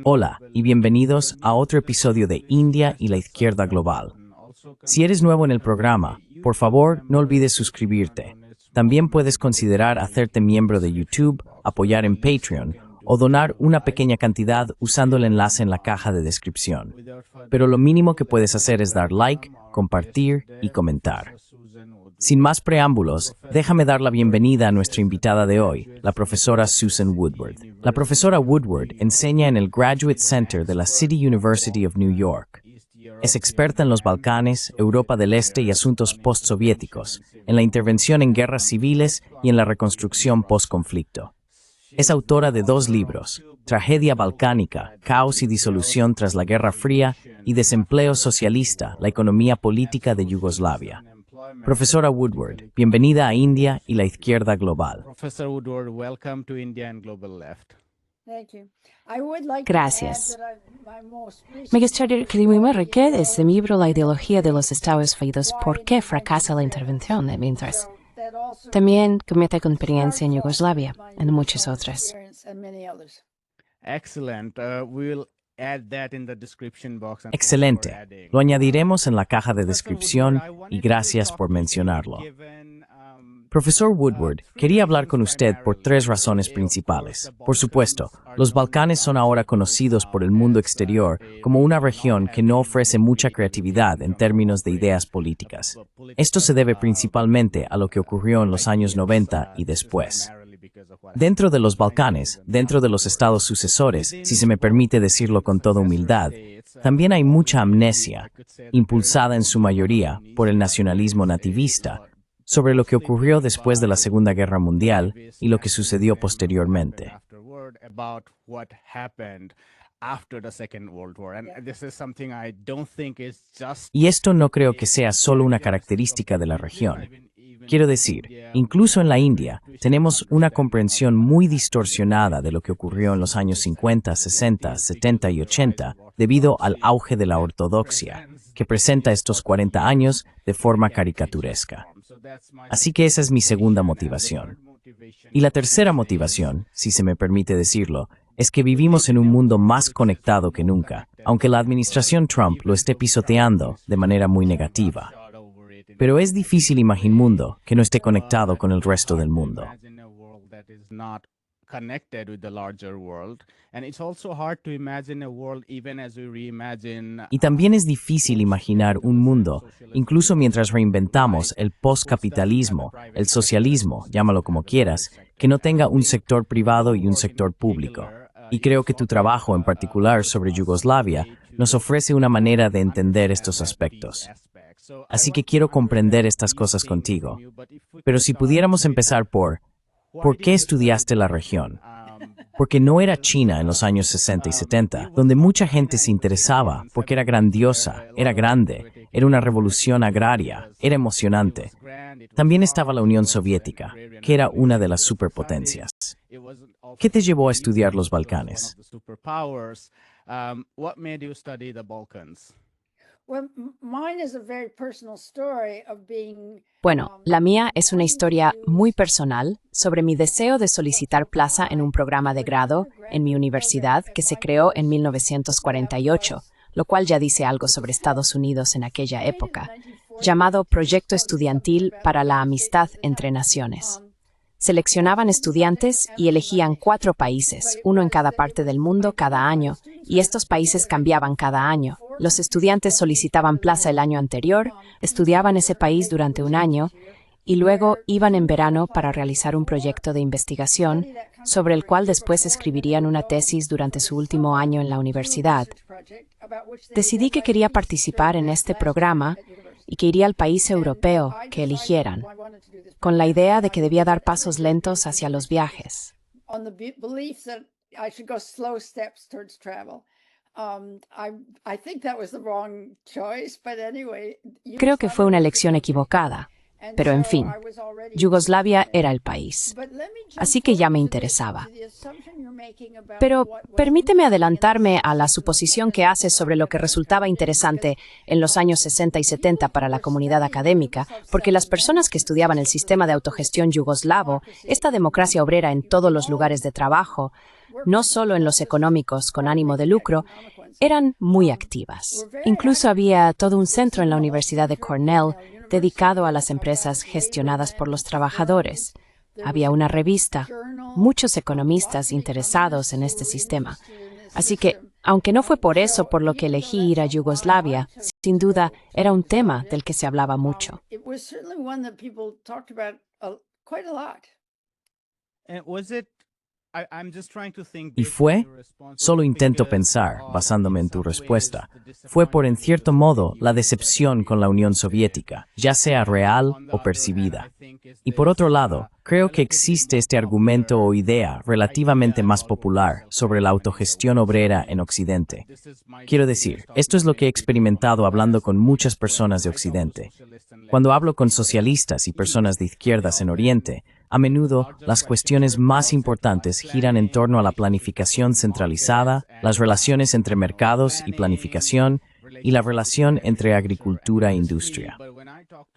Hola y bienvenidos a otro episodio de India y la Izquierda Global. Si eres nuevo en el programa, por favor no olvides suscribirte. También puedes considerar hacerte miembro de YouTube, apoyar en Patreon o donar una pequeña cantidad usando el enlace en la caja de descripción. Pero lo mínimo que puedes hacer es dar like, compartir y comentar. Sin más preámbulos, déjame dar la bienvenida a nuestra invitada de hoy, la profesora Susan Woodward. La profesora Woodward enseña en el Graduate Center de la City University of New York. Es experta en los Balcanes, Europa del Este y asuntos postsoviéticos, en la intervención en guerras civiles y en la reconstrucción postconflicto. Es autora de 2 libros, Tragedia Balcánica, Caos y Disolución tras la Guerra Fría y Desempleo Socialista, la economía política de Yugoslavia. Profesora Woodward, bienvenida a India y la Izquierda Global. Gracias. Me gustaría que me recuerde este libro, La ideología de los Estados Unidos, ¿por qué fracasa la intervención? Mientras también comete con experiencia en Yugoslavia, en muchas otras. Excelente. Lo añadiremos en la caja de descripción y gracias por mencionarlo. Profesor Woodward, quería hablar con usted por 3 razones principales. Por supuesto, los Balcanes son ahora conocidos por el mundo exterior como una región que no ofrece mucha creatividad en términos de ideas políticas. Esto se debe principalmente a lo que ocurrió en los años 90 y después. Dentro de los Balcanes, dentro de los estados sucesores, si se me permite decirlo con toda humildad, también hay mucha amnesia, impulsada en su mayoría por el nacionalismo nativista, sobre lo que ocurrió después de la Segunda Guerra Mundial y lo que sucedió posteriormente. Y esto no creo que sea solo una característica de la región. Quiero decir, incluso en la India, tenemos una comprensión muy distorsionada de lo que ocurrió en los años 50, 60, 70 y 80 debido al auge de la ortodoxia, que presenta estos 40 años de forma caricaturesca. Así que esa es mi segunda motivación. Y la tercera motivación, si se me permite decirlo, es que vivimos en un mundo más conectado que nunca, aunque la administración Trump lo esté pisoteando de manera muy negativa. Pero es difícil imaginar un mundo que no esté conectado con el resto del mundo. Y también es difícil imaginar un mundo, incluso mientras reinventamos el postcapitalismo, el socialismo, llámalo como quieras, que no tenga un sector privado y un sector público. Y creo que tu trabajo, en particular sobre Yugoslavia, nos ofrece una manera de entender estos aspectos. Así que quiero comprender estas cosas contigo. Pero si pudiéramos empezar ¿por qué estudiaste la región? Porque no era China en los años 60 y 70, donde mucha gente se interesaba porque era grandiosa, era grande, era una revolución agraria, era emocionante. También estaba la Unión Soviética, que era una de las superpotencias. ¿Qué te llevó a estudiar los Balcanes? Bueno, la mía es una historia muy personal sobre mi deseo de solicitar plaza en un programa de grado en mi universidad que se creó en 1948, lo cual ya dice algo sobre Estados Unidos en aquella época, llamado Proyecto Estudiantil para la Amistad entre Naciones. Seleccionaban estudiantes y elegían 4 países, uno en cada parte del mundo cada año, y estos países cambiaban cada año. Los estudiantes solicitaban plaza el año anterior, estudiaban ese país durante un año y luego iban en verano para realizar un proyecto de investigación sobre el cual después escribirían una tesis durante su último año en la universidad. Decidí que quería participar en este programa y que iría al país europeo que eligieran, con la idea de que debía dar pasos lentos hacia los viajes. Creo que fue una elección equivocada, pero en fin, Yugoslavia era el país, así que ya me interesaba. Pero permíteme adelantarme a la suposición que haces sobre lo que resultaba interesante en los años 60 y 70 para la comunidad académica, porque las personas que estudiaban el sistema de autogestión yugoslavo, esta democracia obrera en todos los lugares de trabajo, no solo en los económicos con ánimo de lucro, eran muy activas. Incluso había todo un centro en la Universidad de Cornell dedicado a las empresas gestionadas por los trabajadores. Había una revista, muchos economistas interesados en este sistema. Así que, aunque no fue por eso por lo que elegí ir a Yugoslavia, sin duda era un tema del que se hablaba mucho. ¿Y fue? Solo intento pensar, basándome en tu respuesta. Fue por, en cierto modo, la decepción con la Unión Soviética, ya sea real o percibida. Y por otro lado, creo que existe este argumento o idea relativamente más popular sobre la autogestión obrera en Occidente. Quiero decir, esto es lo que he experimentado hablando con muchas personas de Occidente. Cuando hablo con socialistas y personas de izquierdas en Oriente, a menudo, las cuestiones más importantes giran en torno a la planificación centralizada, las relaciones entre mercados y planificación, y la relación entre agricultura e industria.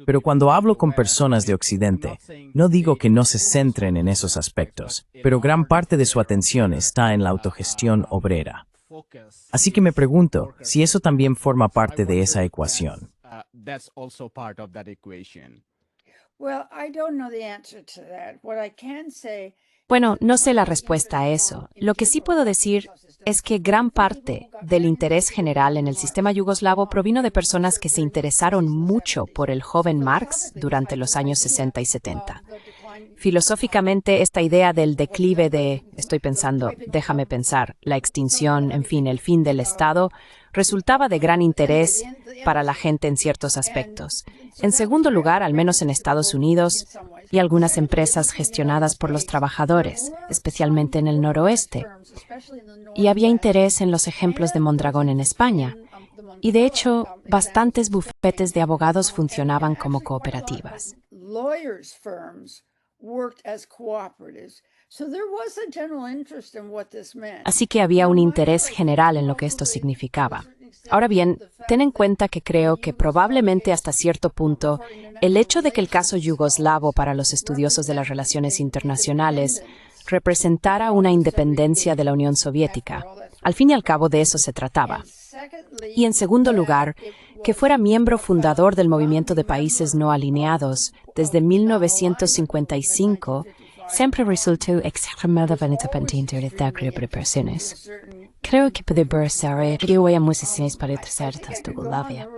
Pero cuando hablo con personas de Occidente, no digo que no se centren en esos aspectos, pero gran parte de su atención está en la autogestión obrera. Así que me pregunto si eso también forma parte de esa ecuación. Bueno, no sé la respuesta a eso. Lo que sí puedo decir es que gran parte del interés general en el sistema yugoslavo provino de personas que se interesaron mucho por el joven Marx durante los años 60 y 70. Filosóficamente, esta idea del declive déjame pensar, la extinción, en fin, el fin del Estado, resultaba de gran interés para la gente en ciertos aspectos. En segundo lugar, al menos en Estados Unidos, y algunas empresas gestionadas por los trabajadores, especialmente en el noroeste. Y había interés en los ejemplos de Mondragón en España. Y de hecho, bastantes bufetes de abogados funcionaban como cooperativas. Así que había un interés general en lo que esto significaba. Ahora bien, ten en cuenta que creo que probablemente hasta cierto punto el hecho de que el caso yugoslavo para los estudiosos de las relaciones internacionales representara una independencia de la Unión Soviética. Al fin y al cabo de eso se trataba. Y en segundo lugar, que fuera miembro fundador del Movimiento de Países No Alineados desde 1955, siempre resultó extremadamente pendiente de preparaciones. Creo que puede ser que voy a muchísimas para ciertas de Yugoslavia.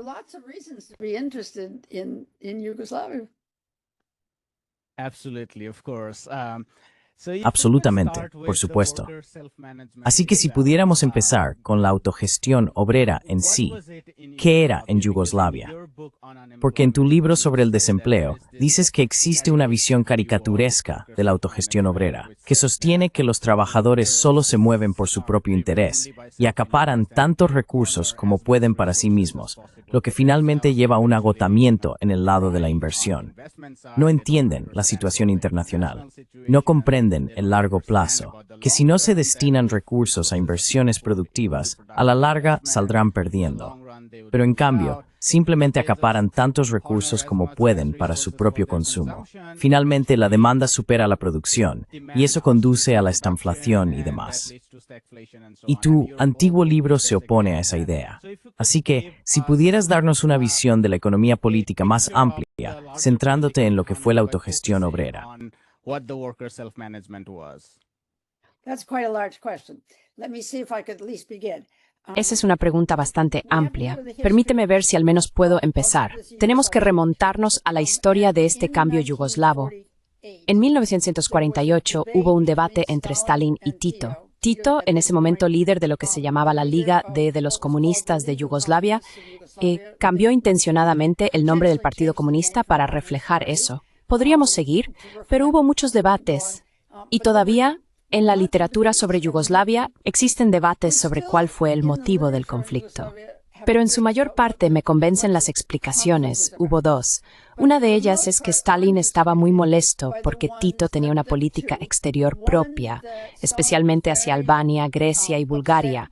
Absolutamente, por supuesto. Así que si pudiéramos empezar con la autogestión obrera en sí, ¿qué era en Yugoslavia? Porque en tu libro sobre el desempleo dices que existe una visión caricaturesca de la autogestión obrera, que sostiene que los trabajadores solo se mueven por su propio interés y acaparan tantos recursos como pueden para sí mismos, lo que finalmente lleva a un agotamiento en el lado de la inversión. No entienden la situación internacional, no comprenden el largo plazo, que si no se destinan recursos a inversiones productivas, a la larga saldrán perdiendo. Pero en cambio, simplemente acaparan tantos recursos como pueden para su propio consumo. Finalmente, la demanda supera la producción, y eso conduce a la estanflación y demás. Y tu antiguo libro se opone a esa idea. Así que, si pudieras darnos una visión de la economía política más amplia, centrándote en lo que fue la autogestión obrera. Esa es una pregunta bastante amplia. Permíteme ver si al menos puedo empezar. Tenemos que remontarnos a la historia de este cambio yugoslavo. En 1948 hubo un debate entre Stalin y Tito. Tito, en ese momento líder de lo que se llamaba la Liga de los Comunistas de Yugoslavia, cambió intencionadamente el nombre del Partido Comunista para reflejar eso. Podríamos seguir, pero hubo muchos debates. Y todavía, en la literatura sobre Yugoslavia, existen debates sobre cuál fue el motivo del conflicto. Pero en su mayor parte me convencen las explicaciones. Hubo dos. Una de ellas es que Stalin estaba muy molesto porque Tito tenía una política exterior propia, especialmente hacia Albania, Grecia y Bulgaria,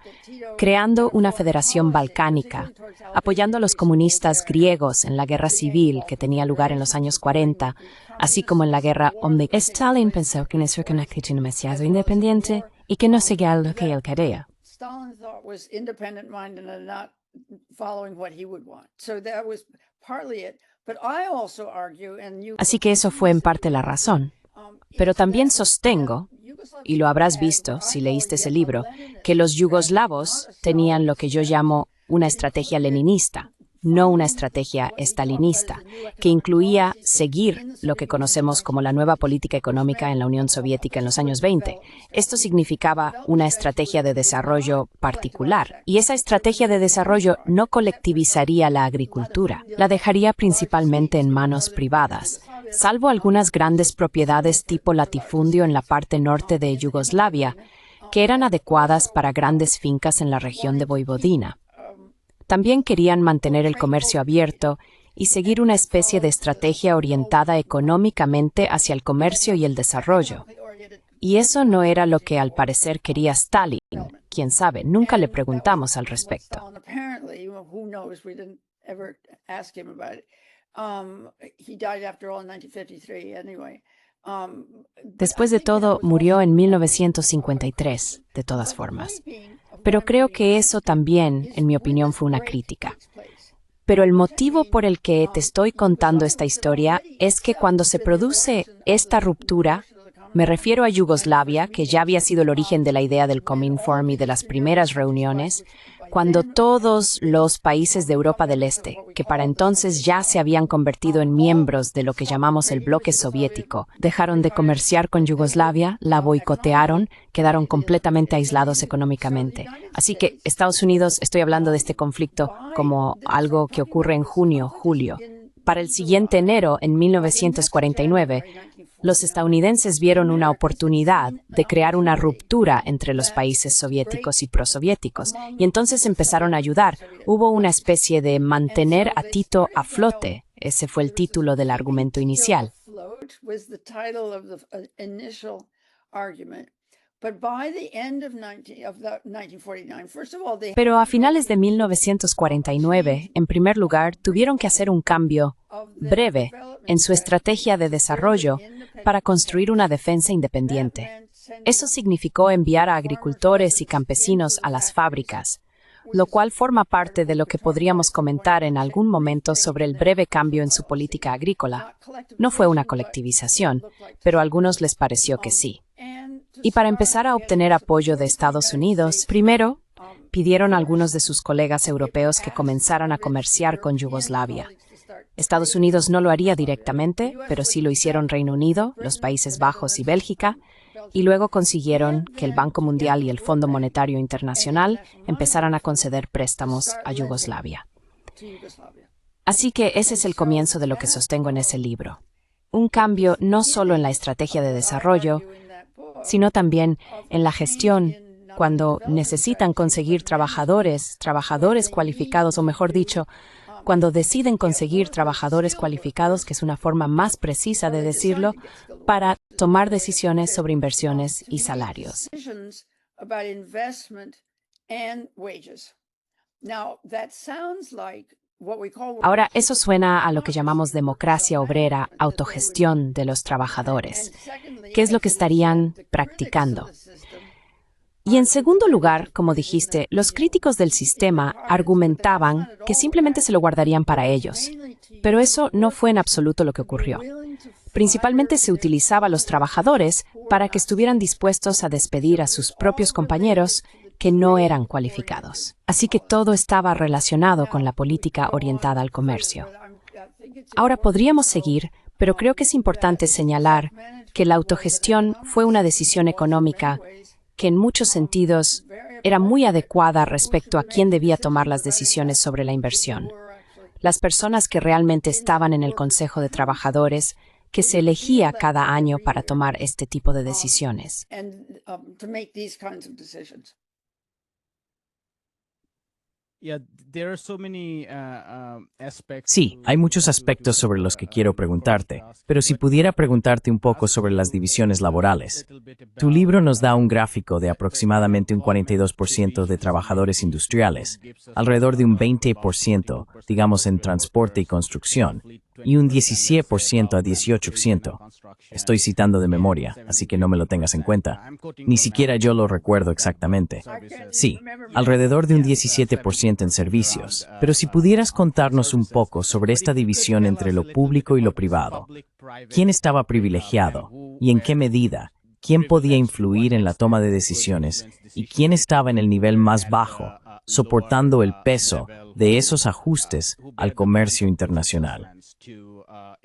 creando una federación balcánica, apoyando a los comunistas griegos en la guerra civil que tenía lugar en los años 40, así como en la guerra Omni. Stalin pensó que nuestro canal era demasiado independiente y que no seguía lo que él quería. Stalin thought was independent-minded and not following what he would want. So that was partly it. But I also argue, and you... Así que eso fue en parte la razón. Pero también sostengo, y lo habrás visto si leíste ese libro, que los yugoslavos tenían lo que yo llamo una estrategia leninista, no una estrategia estalinista, que incluía seguir lo que conocemos como la nueva política económica en la Unión Soviética en los años 20. Esto significaba una estrategia de desarrollo particular, y esa estrategia de desarrollo no colectivizaría la agricultura, la dejaría principalmente en manos privadas, salvo algunas grandes propiedades tipo latifundio en la parte norte de Yugoslavia, que eran adecuadas para grandes fincas en la región de Voivodina. También querían mantener el comercio abierto y seguir una especie de estrategia orientada económicamente hacia el comercio y el desarrollo. Y eso no era lo que al parecer quería Stalin. Quién sabe, nunca le preguntamos al respecto. Después de todo, murió en 1953, de todas formas. Pero creo que eso también, en mi opinión, fue una crítica. Pero el motivo por el que te estoy contando esta historia es que cuando se produce esta ruptura, me refiero a Yugoslavia, que ya había sido el origen de la idea del Cominform y de las primeras reuniones, cuando todos los países de Europa del Este, que para entonces ya se habían convertido en miembros de lo que llamamos el bloque soviético, dejaron de comerciar con Yugoslavia, la boicotearon, quedaron completamente aislados económicamente. Así que Estados Unidos, estoy hablando de este conflicto como algo que ocurre en junio, julio. Para el siguiente enero, en 1949, los estadounidenses vieron una oportunidad de crear una ruptura entre los países soviéticos y prosoviéticos, y entonces empezaron a ayudar. Hubo una especie de mantener a Tito a flote. Ese fue el título del argumento inicial. Pero a finales de 1949, en primer lugar, tuvieron que hacer un cambio breve en su estrategia de desarrollo para construir una defensa independiente. Eso significó enviar a agricultores y campesinos a las fábricas, lo cual forma parte de lo que podríamos comentar en algún momento sobre el breve cambio en su política agrícola. No fue una colectivización, pero a algunos les pareció que sí. Y para empezar a obtener apoyo de Estados Unidos, primero, pidieron a algunos de sus colegas europeos que comenzaran a comerciar con Yugoslavia. Estados Unidos no lo haría directamente, pero sí lo hicieron Reino Unido, los Países Bajos y Bélgica, y luego consiguieron que el Banco Mundial y el Fondo Monetario Internacional empezaran a conceder préstamos a Yugoslavia. Así que ese es el comienzo de lo que sostengo en ese libro. Un cambio no solo en la estrategia de desarrollo, sino también en la gestión, cuando necesitan conseguir trabajadores cualificados, o mejor dicho, cuando deciden conseguir trabajadores cualificados, que es una forma más precisa de decirlo, para tomar decisiones sobre inversiones y salarios. Ahora, eso suena a lo que llamamos democracia obrera, autogestión de los trabajadores. ¿Qué es lo que estarían practicando? Y en segundo lugar, como dijiste, los críticos del sistema argumentaban que simplemente se lo guardarían para ellos. Pero eso no fue en absoluto lo que ocurrió. Principalmente se utilizaba a los trabajadores para que estuvieran dispuestos a despedir a sus propios compañeros que no eran cualificados. Así que todo estaba relacionado con la política orientada al comercio. Ahora podríamos seguir, pero creo que es importante señalar que la autogestión fue una decisión económica que en muchos sentidos era muy adecuada respecto a quién debía tomar las decisiones sobre la inversión. Las personas que realmente estaban en el Consejo de Trabajadores, que se elegía cada año para tomar este tipo de decisiones. Sí, hay muchos aspectos sobre los que quiero preguntarte, pero si pudiera preguntarte un poco sobre las divisiones laborales. Tu libro nos da un gráfico de aproximadamente un 42% de trabajadores industriales, alrededor de un 20%, digamos, en transporte y construcción, y un 17% a 18%. Estoy citando de memoria, así que no me lo tengas en cuenta. Ni siquiera yo lo recuerdo exactamente. Sí, alrededor de un 17% en servicios. Pero si pudieras contarnos un poco sobre esta división entre lo público y lo privado. ¿Quién estaba privilegiado? ¿Y en qué medida? ¿Quién podía influir en la toma de decisiones? ¿Y quién estaba en el nivel más bajo, soportando el peso de esos ajustes al comercio internacional?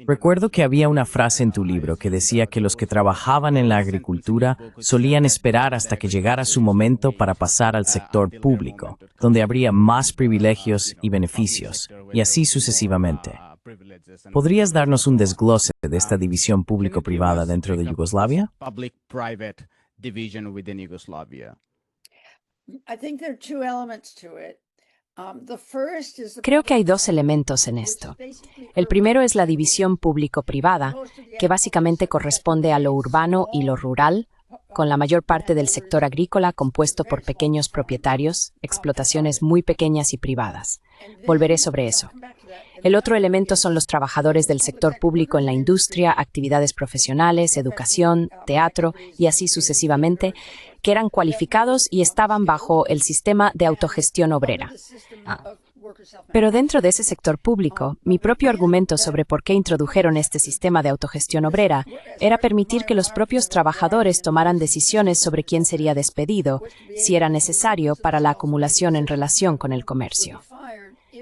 Recuerdo que había una frase en tu libro que decía que los que trabajaban en la agricultura solían esperar hasta que llegara su momento para pasar al sector público, donde habría más privilegios y beneficios, y así sucesivamente. ¿Podrías darnos un desglose de esta división público-privada dentro de Yugoslavia? Creo que hay dos elementos en esto. El primero es la división público-privada, que básicamente corresponde a lo urbano y lo rural, con la mayor parte del sector agrícola compuesto por pequeños propietarios, explotaciones muy pequeñas y privadas. Volveré sobre eso. El otro elemento son los trabajadores del sector público en la industria, actividades profesionales, educación, teatro y así sucesivamente, que eran cualificados y estaban bajo el sistema de autogestión obrera. Pero dentro de ese sector público, mi propio argumento sobre por qué introdujeron este sistema de autogestión obrera era permitir que los propios trabajadores tomaran decisiones sobre quién sería despedido, si era necesario para la acumulación en relación con el comercio.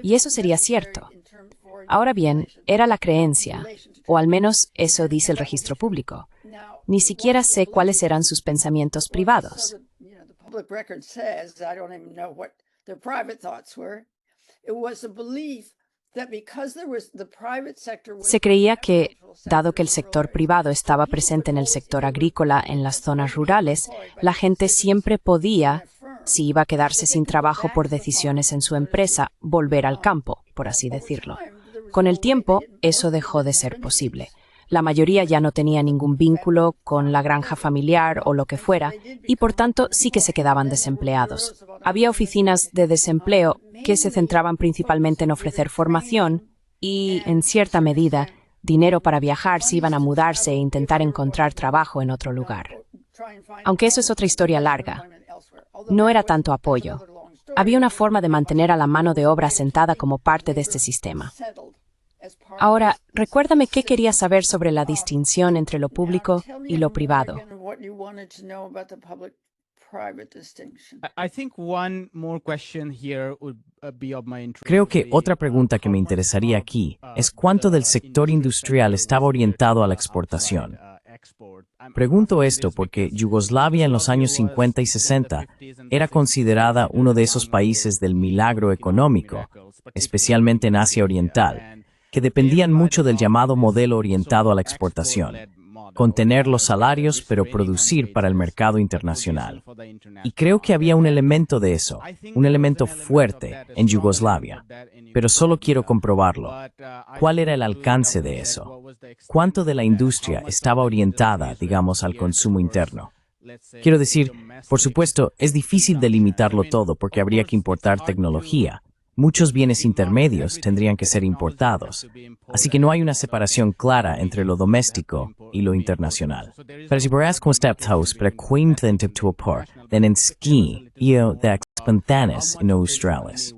Y eso sería cierto. Ahora bien, era la creencia, o al menos eso dice el registro público. Ni siquiera sé cuáles eran sus pensamientos privados. Se creía que, dado que el sector privado estaba presente en el sector agrícola en las zonas rurales, la gente siempre podía, si iba a quedarse sin trabajo por decisiones en su empresa, volver al campo, por así decirlo. Con el tiempo, eso dejó de ser posible. La mayoría ya no tenía ningún vínculo con la granja familiar o lo que fuera, y por tanto sí que se quedaban desempleados. Había oficinas de desempleo que se centraban principalmente en ofrecer formación y, en cierta medida, dinero para viajar si iban a mudarse e intentar encontrar trabajo en otro lugar. Aunque eso es otra historia larga. No era tanto apoyo. Había una forma de mantener a la mano de obra sentada como parte de este sistema. Ahora, recuérdame qué querías saber sobre la distinción entre lo público y lo privado. Creo que otra pregunta que me interesaría aquí es cuánto del sector industrial estaba orientado a la exportación. Pregunto esto porque Yugoslavia en los años 50 y 60 era considerada uno de esos países del milagro económico, especialmente en Asia Oriental, que dependían mucho del llamado modelo orientado a la exportación, contener los salarios pero producir para el mercado internacional. Y creo que había un elemento de eso, un elemento fuerte en Yugoslavia, pero solo quiero comprobarlo. ¿Cuál era el alcance de eso? ¿Cuánto de la industria estaba orientada, digamos, al consumo interno? Quiero decir, por supuesto, es difícil delimitarlo todo porque habría que importar tecnología. Muchos bienes intermedios tendrían que ser importados, así que no hay una separación clara entre lo doméstico y lo internacional. Pero si podrías constatarnos para cuentantiptuapar den en ski y de expantanes en Australis.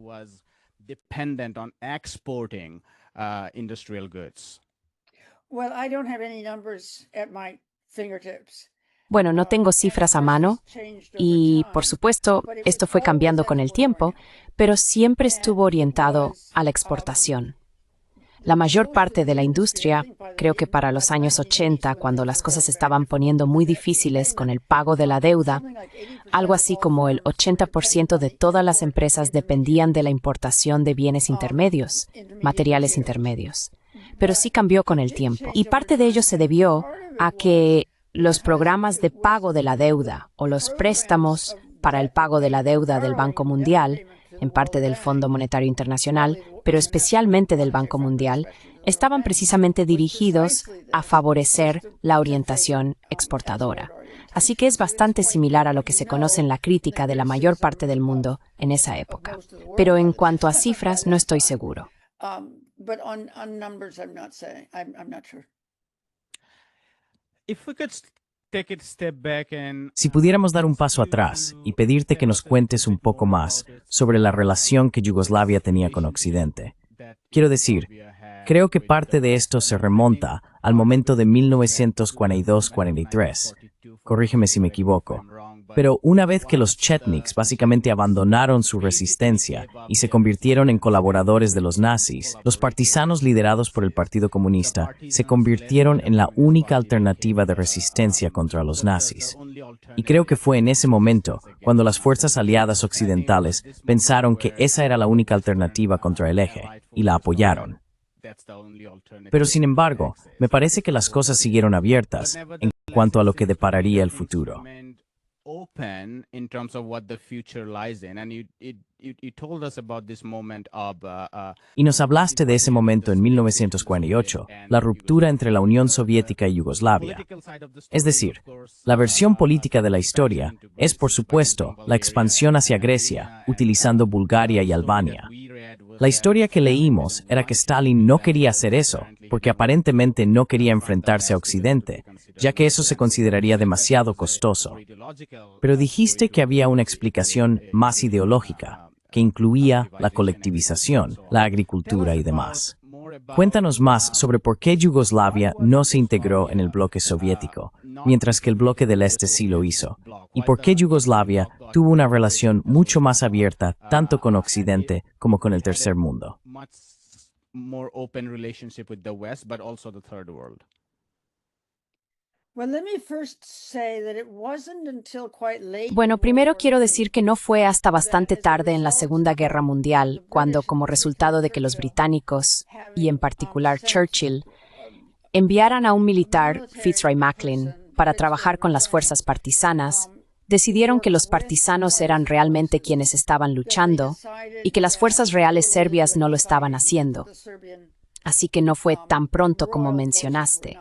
Bueno, no tengo cifras a mano y, por supuesto, esto fue cambiando con el tiempo, pero siempre estuvo orientado a la exportación. La mayor parte de la industria, creo que para los años 80, cuando las cosas se estaban poniendo muy difíciles con el pago de la deuda, algo así como el 80% de todas las empresas dependían de la importación de bienes intermedios, materiales intermedios. Pero sí cambió con el tiempo. Y parte de ello se debió a que los programas de pago de la deuda o los préstamos para el pago de la deuda del Banco Mundial en parte del Fondo Monetario Internacional, pero especialmente del Banco Mundial, estaban precisamente dirigidos a favorecer la orientación exportadora. Así que es bastante similar a lo que se conoce en la crítica de la mayor parte del mundo en esa época. Pero en cuanto a cifras, no estoy seguro. Si pudiéramos dar un paso atrás y pedirte que nos cuentes un poco más sobre la relación que Yugoslavia tenía con Occidente. Quiero decir, creo que parte de esto se remonta al momento de 1942-43. Corrígeme si me equivoco. Pero una vez que los chetniks básicamente abandonaron su resistencia y se convirtieron en colaboradores de los nazis, los partisanos liderados por el Partido Comunista se convirtieron en la única alternativa de resistencia contra los nazis. Y creo que fue en ese momento cuando las fuerzas aliadas occidentales pensaron que esa era la única alternativa contra el eje, y la apoyaron. Pero sin embargo, me parece que las cosas siguieron abiertas en cuanto a lo que depararía el futuro. Open in terms of what the future lies in, and you told us about this moment of Y nos hablaste de ese momento en 1948, la ruptura entre la Unión Soviética y Yugoslavia. Es decir, la versión política de la historia es, por supuesto, la expansión hacia Grecia, utilizando Bulgaria y Albania. La historia que leímos era que Stalin no quería hacer eso, porque aparentemente no quería enfrentarse a Occidente, ya que eso se consideraría demasiado costoso. Pero dijiste que había una explicación más ideológica, que incluía la colectivización, la agricultura y demás. Cuéntanos más sobre por qué Yugoslavia no se integró en el bloque soviético, mientras que el bloque del Este sí lo hizo, y por qué Yugoslavia tuvo una relación mucho más abierta tanto con Occidente como con el tercer mundo. Bueno, primero quiero decir que no fue hasta bastante tarde en la Segunda Guerra Mundial, cuando, como resultado de que los británicos, y en particular Churchill, enviaran a un militar, Fitzroy Maclean, para trabajar con las fuerzas partisanas, decidieron que los partisanos eran realmente quienes estaban luchando y que las fuerzas reales serbias no lo estaban haciendo. Así que no fue tan pronto como mencionaste.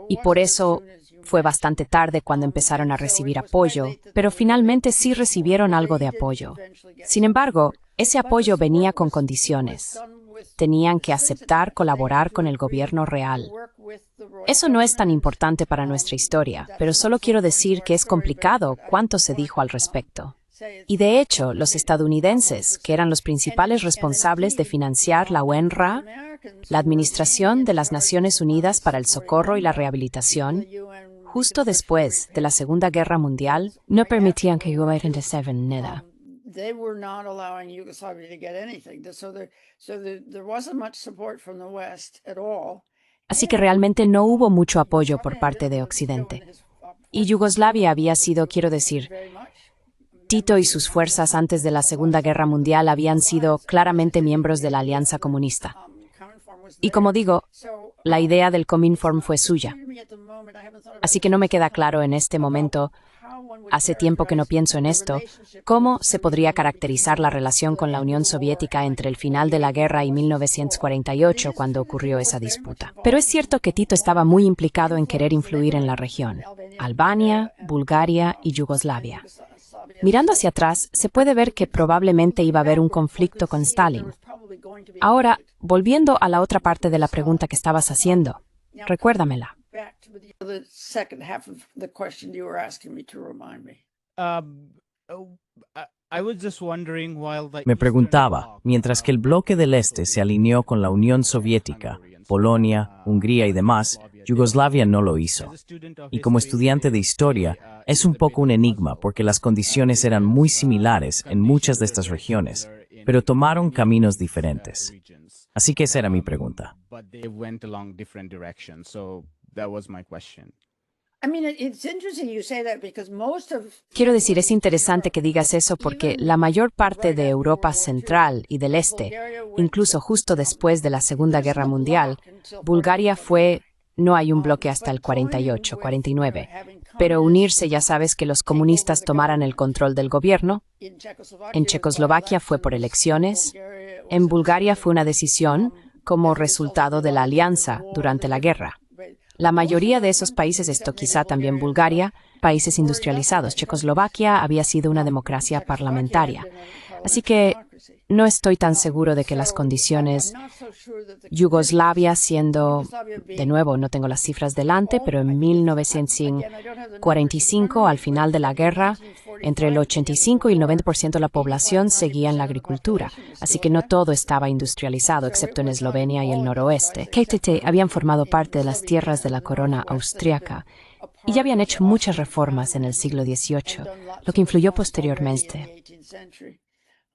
Y por eso fue bastante tarde cuando empezaron a recibir apoyo, pero finalmente sí recibieron algo de apoyo. Sin embargo, ese apoyo venía con condiciones. Tenían que aceptar colaborar con el gobierno real. Eso no es tan importante para nuestra historia, pero solo quiero decir que es complicado cuánto se dijo al respecto. Y de hecho, los estadounidenses, que eran los principales responsables de financiar la UNRWA, la Administración de las Naciones Unidas para el Socorro y la Rehabilitación, justo después de la Segunda Guerra Mundial, no permitían que Yugoslavia recibiera nada. Así que realmente no hubo mucho apoyo por parte de Occidente. Y Yugoslavia había sido, quiero decir, Tito y sus fuerzas antes de la Segunda Guerra Mundial habían sido claramente miembros de la Alianza Comunista. Y como digo, la idea del Cominform fue suya. Así que no me queda claro en este momento, hace tiempo que no pienso en esto, cómo se podría caracterizar la relación con la Unión Soviética entre el final de la guerra y 1948, cuando ocurrió esa disputa. Pero es cierto que Tito estaba muy implicado en querer influir en la región, Albania, Bulgaria y Yugoslavia. Mirando hacia atrás, se puede ver que probablemente iba a haber un conflicto con Stalin. Ahora, volviendo a la otra parte de la pregunta que estabas haciendo, recuérdamela. Me preguntaba, mientras que el bloque del Este se alineó con la Unión Soviética, Polonia, Hungría y demás, Yugoslavia no lo hizo. Y como estudiante de historia, es un poco un enigma porque las condiciones eran muy similares en muchas de estas regiones, pero tomaron caminos diferentes. Así que esa era mi pregunta. Quiero decir, es interesante que digas eso porque la mayor parte de Europa Central y del Este, incluso justo después de la Segunda Guerra Mundial, Bulgaria fue, no hay un bloque hasta el 48, 49, pero unirse, ya sabes, que los comunistas tomaran el control del gobierno. En Checoslovaquia fue por elecciones. En Bulgaria fue una decisión como resultado de la alianza durante la guerra. La mayoría de esos países, esto quizá también Bulgaria, países industrializados. Checoslovaquia había sido una democracia parlamentaria. Así que no estoy tan seguro de que las condiciones, Yugoslavia siendo, de nuevo, no tengo las cifras delante, pero en 1945, al final de la guerra, entre el 85 y el 90% de la población seguía en la agricultura, así que no todo estaba industrializado, excepto en Eslovenia y el noroeste. KTT habían formado parte de las tierras de la corona austríaca y ya habían hecho muchas reformas en el siglo XVIII, lo que influyó posteriormente.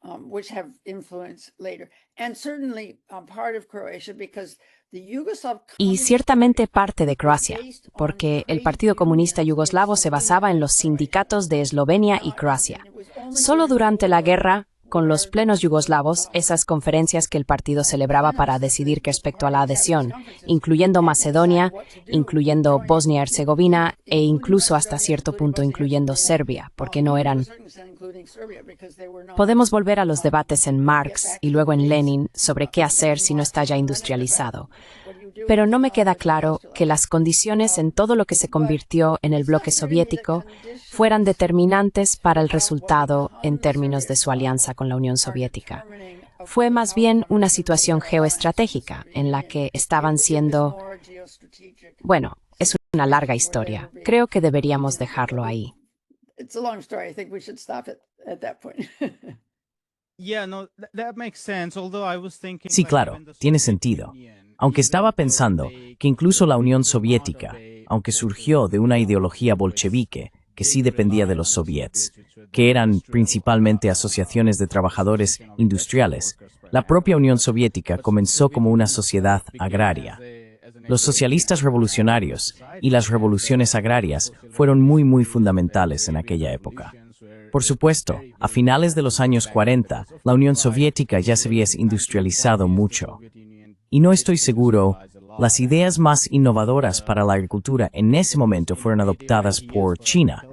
Which have influenced later. And certainly part of Croatia because the Yugoslav Y ciertamente parte de Croacia, porque el Partido Comunista Yugoslavo se basaba en los sindicatos de Eslovenia y Croacia. Solo durante la guerra, con los plenos yugoslavos, esas conferencias que el partido celebraba para decidir respecto a la adhesión, incluyendo Macedonia, incluyendo Bosnia-Herzegovina e incluso hasta cierto punto incluyendo Serbia, porque no eran. Podemos volver a los debates en Marx y luego en Lenin sobre qué hacer si no está ya industrializado. Pero no me queda claro que las condiciones en todo lo que se convirtió en el bloque soviético fueran determinantes para el resultado en términos de su alianza con la Unión Soviética. Fue más bien una situación geoestratégica en la que estaban siendo. Bueno, es una larga historia. Creo que deberíamos dejarlo ahí. Sí, claro, tiene sentido. Aunque estaba pensando que incluso la Unión Soviética, aunque surgió de una ideología bolchevique que sí dependía de los soviets, que eran principalmente asociaciones de trabajadores industriales, la propia Unión Soviética comenzó como una sociedad agraria. Los socialistas revolucionarios y las revoluciones agrarias fueron muy fundamentales en aquella época. Por supuesto, a finales de los años 40, la Unión Soviética ya se había industrializado mucho. Y no estoy seguro, las ideas más innovadoras para la agricultura en ese momento fueron adoptadas por China,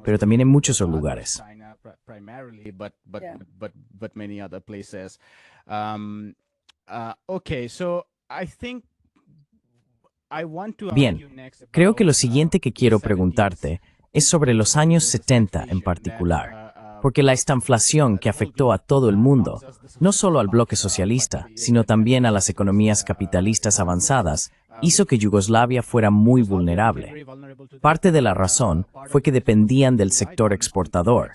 pero también en muchos otros lugares. Bien, creo que lo siguiente que quiero preguntarte es sobre los años 70 en particular, porque la estanflación que afectó a todo el mundo, no solo al bloque socialista, sino también a las economías capitalistas avanzadas, hizo que Yugoslavia fuera muy vulnerable. Parte de la razón fue que dependían del sector exportador,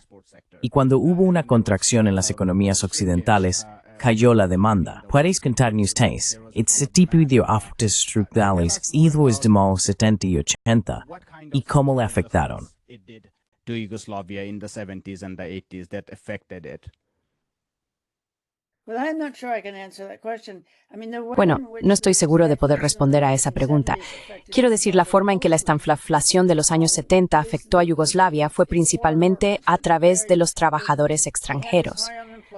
y cuando hubo una contracción en las economías occidentales, cayó la demanda. Puedes contarnos ustedes, este tipo de ajustes estructurales hizo desde los 70 y 80, y cómo le afectaron. To Yugoslavia in the 70s and the 80s that affected it? Bueno, no estoy seguro de poder responder a esa pregunta. Quiero decir, la forma en que la estanflación de los años 70 afectó a Yugoslavia fue principalmente a través de los trabajadores extranjeros.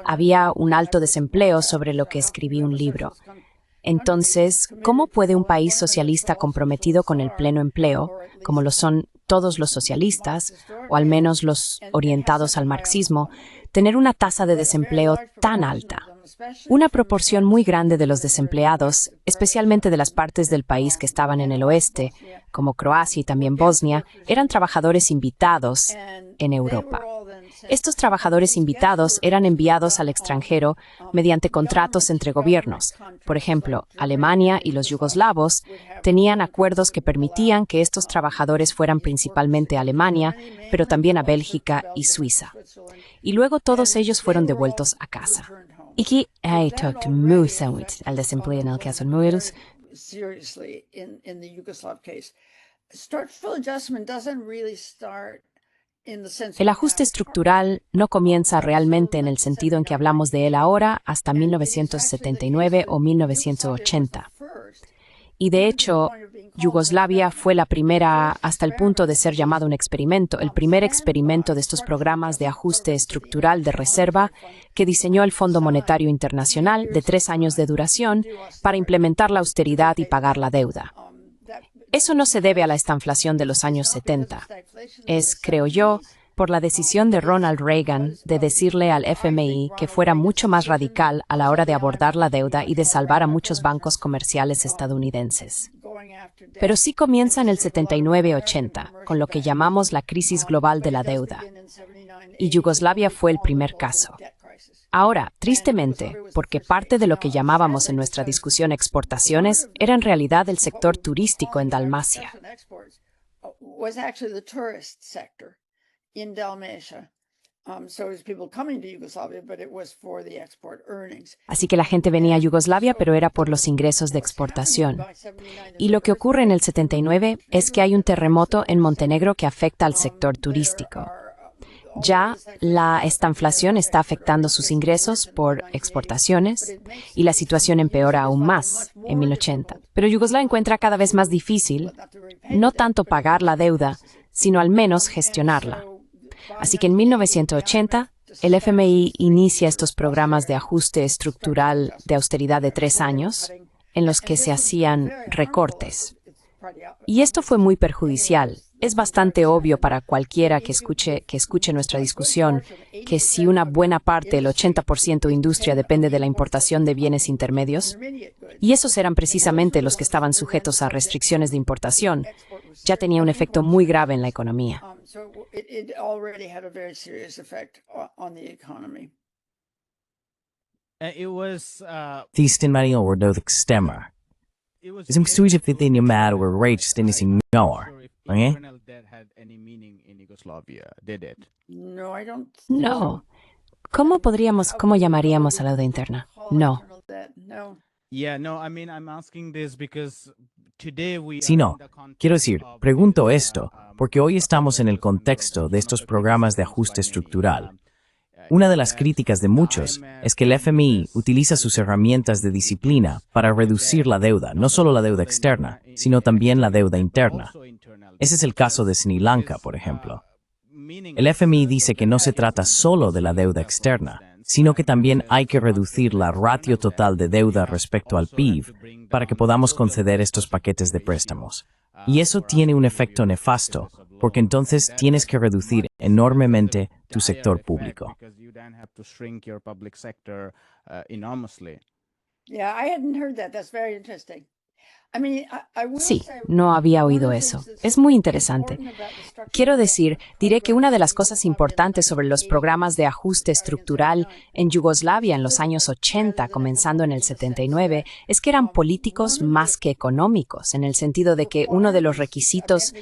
Había un alto desempleo sobre lo que escribí un libro. Entonces, ¿cómo puede un país socialista comprometido con el pleno empleo, como lo son todos los socialistas, o al menos los orientados al marxismo, tener una tasa de desempleo tan alta? Una proporción muy grande de los desempleados, especialmente de las partes del país que estaban en el oeste, como Croacia y también Bosnia, eran trabajadores invitados en Europa. Estos trabajadores invitados eran enviados al extranjero mediante contratos entre gobiernos. Por ejemplo, Alemania y los yugoslavos tenían acuerdos que permitían que estos trabajadores fueran principalmente a Alemania, pero también a Bélgica y Suiza. Y luego todos ellos fueron devueltos a casa. Aquí he tocado mucho al desempleo en el caso de mujeres. El ajuste estructural no comienza realmente en el sentido en que hablamos de él ahora hasta 1979 o 1980. Y de hecho, Yugoslavia fue la primera hasta el punto de ser llamado un experimento, el primer experimento de estos programas de ajuste estructural de reserva que diseñó el Fondo Monetario Internacional de 3 años de duración para implementar la austeridad y pagar la deuda. Eso no se debe a la estanflación de los años 70. Es, creo yo, por la decisión de Ronald Reagan de decirle al FMI que fuera mucho más radical a la hora de abordar la deuda y de salvar a muchos bancos comerciales estadounidenses. Pero sí comienza en el 79-80, con lo que llamamos la crisis global de la deuda. Y Yugoslavia fue el primer caso. Ahora, tristemente, porque parte de lo que llamábamos en nuestra discusión exportaciones era en realidad el sector turístico en Dalmacia. Así que la gente venía a Yugoslavia, pero era por los ingresos de exportación. Y lo que ocurre en el 79 es que hay un terremoto en Montenegro que afecta al sector turístico. Ya la estanflación está afectando sus ingresos por exportaciones y la situación empeora aún más en 1080. Pero Yugoslavia encuentra cada vez más difícil no tanto pagar la deuda, sino al menos gestionarla. Así que en 1980 el FMI inicia estos programas de ajuste estructural de austeridad de 3 años en los que se hacían recortes. Y esto fue muy perjudicial. Es bastante obvio para cualquiera que escuche nuestra discusión que si una buena parte, el 80% de industria depende de la importación de bienes intermedios, y esos eran precisamente los que estaban sujetos a restricciones de importación, ya tenía un efecto muy grave en la economía. Tisten Maria ordnödig stämmer. Som studier för det med och rage den sin år. Okay? No. ¿Cómo llamaríamos a la deuda interna? No. Si no, quiero decir, pregunto esto, porque hoy estamos en el contexto de estos programas de ajuste estructural. Una de las críticas de muchos es que el FMI utiliza sus herramientas de disciplina para reducir la deuda, no solo la deuda externa, sino también la deuda interna. Ese es el caso de Sri Lanka, por ejemplo. El FMI dice que no se trata solo de la deuda externa, sino que también hay que reducir la ratio total de deuda respecto al PIB para que podamos conceder estos paquetes de préstamos. Y eso tiene un efecto nefasto, porque entonces tienes que reducir enormemente tu sector público. Sí, no había oído eso. Es muy interesante. Quiero decir, diré que una de las cosas importantes sobre los programas de ajuste estructural en Yugoslavia en los años 80, comenzando en el 79, es que eran políticos más que económicos, en el sentido de que uno de los requisitos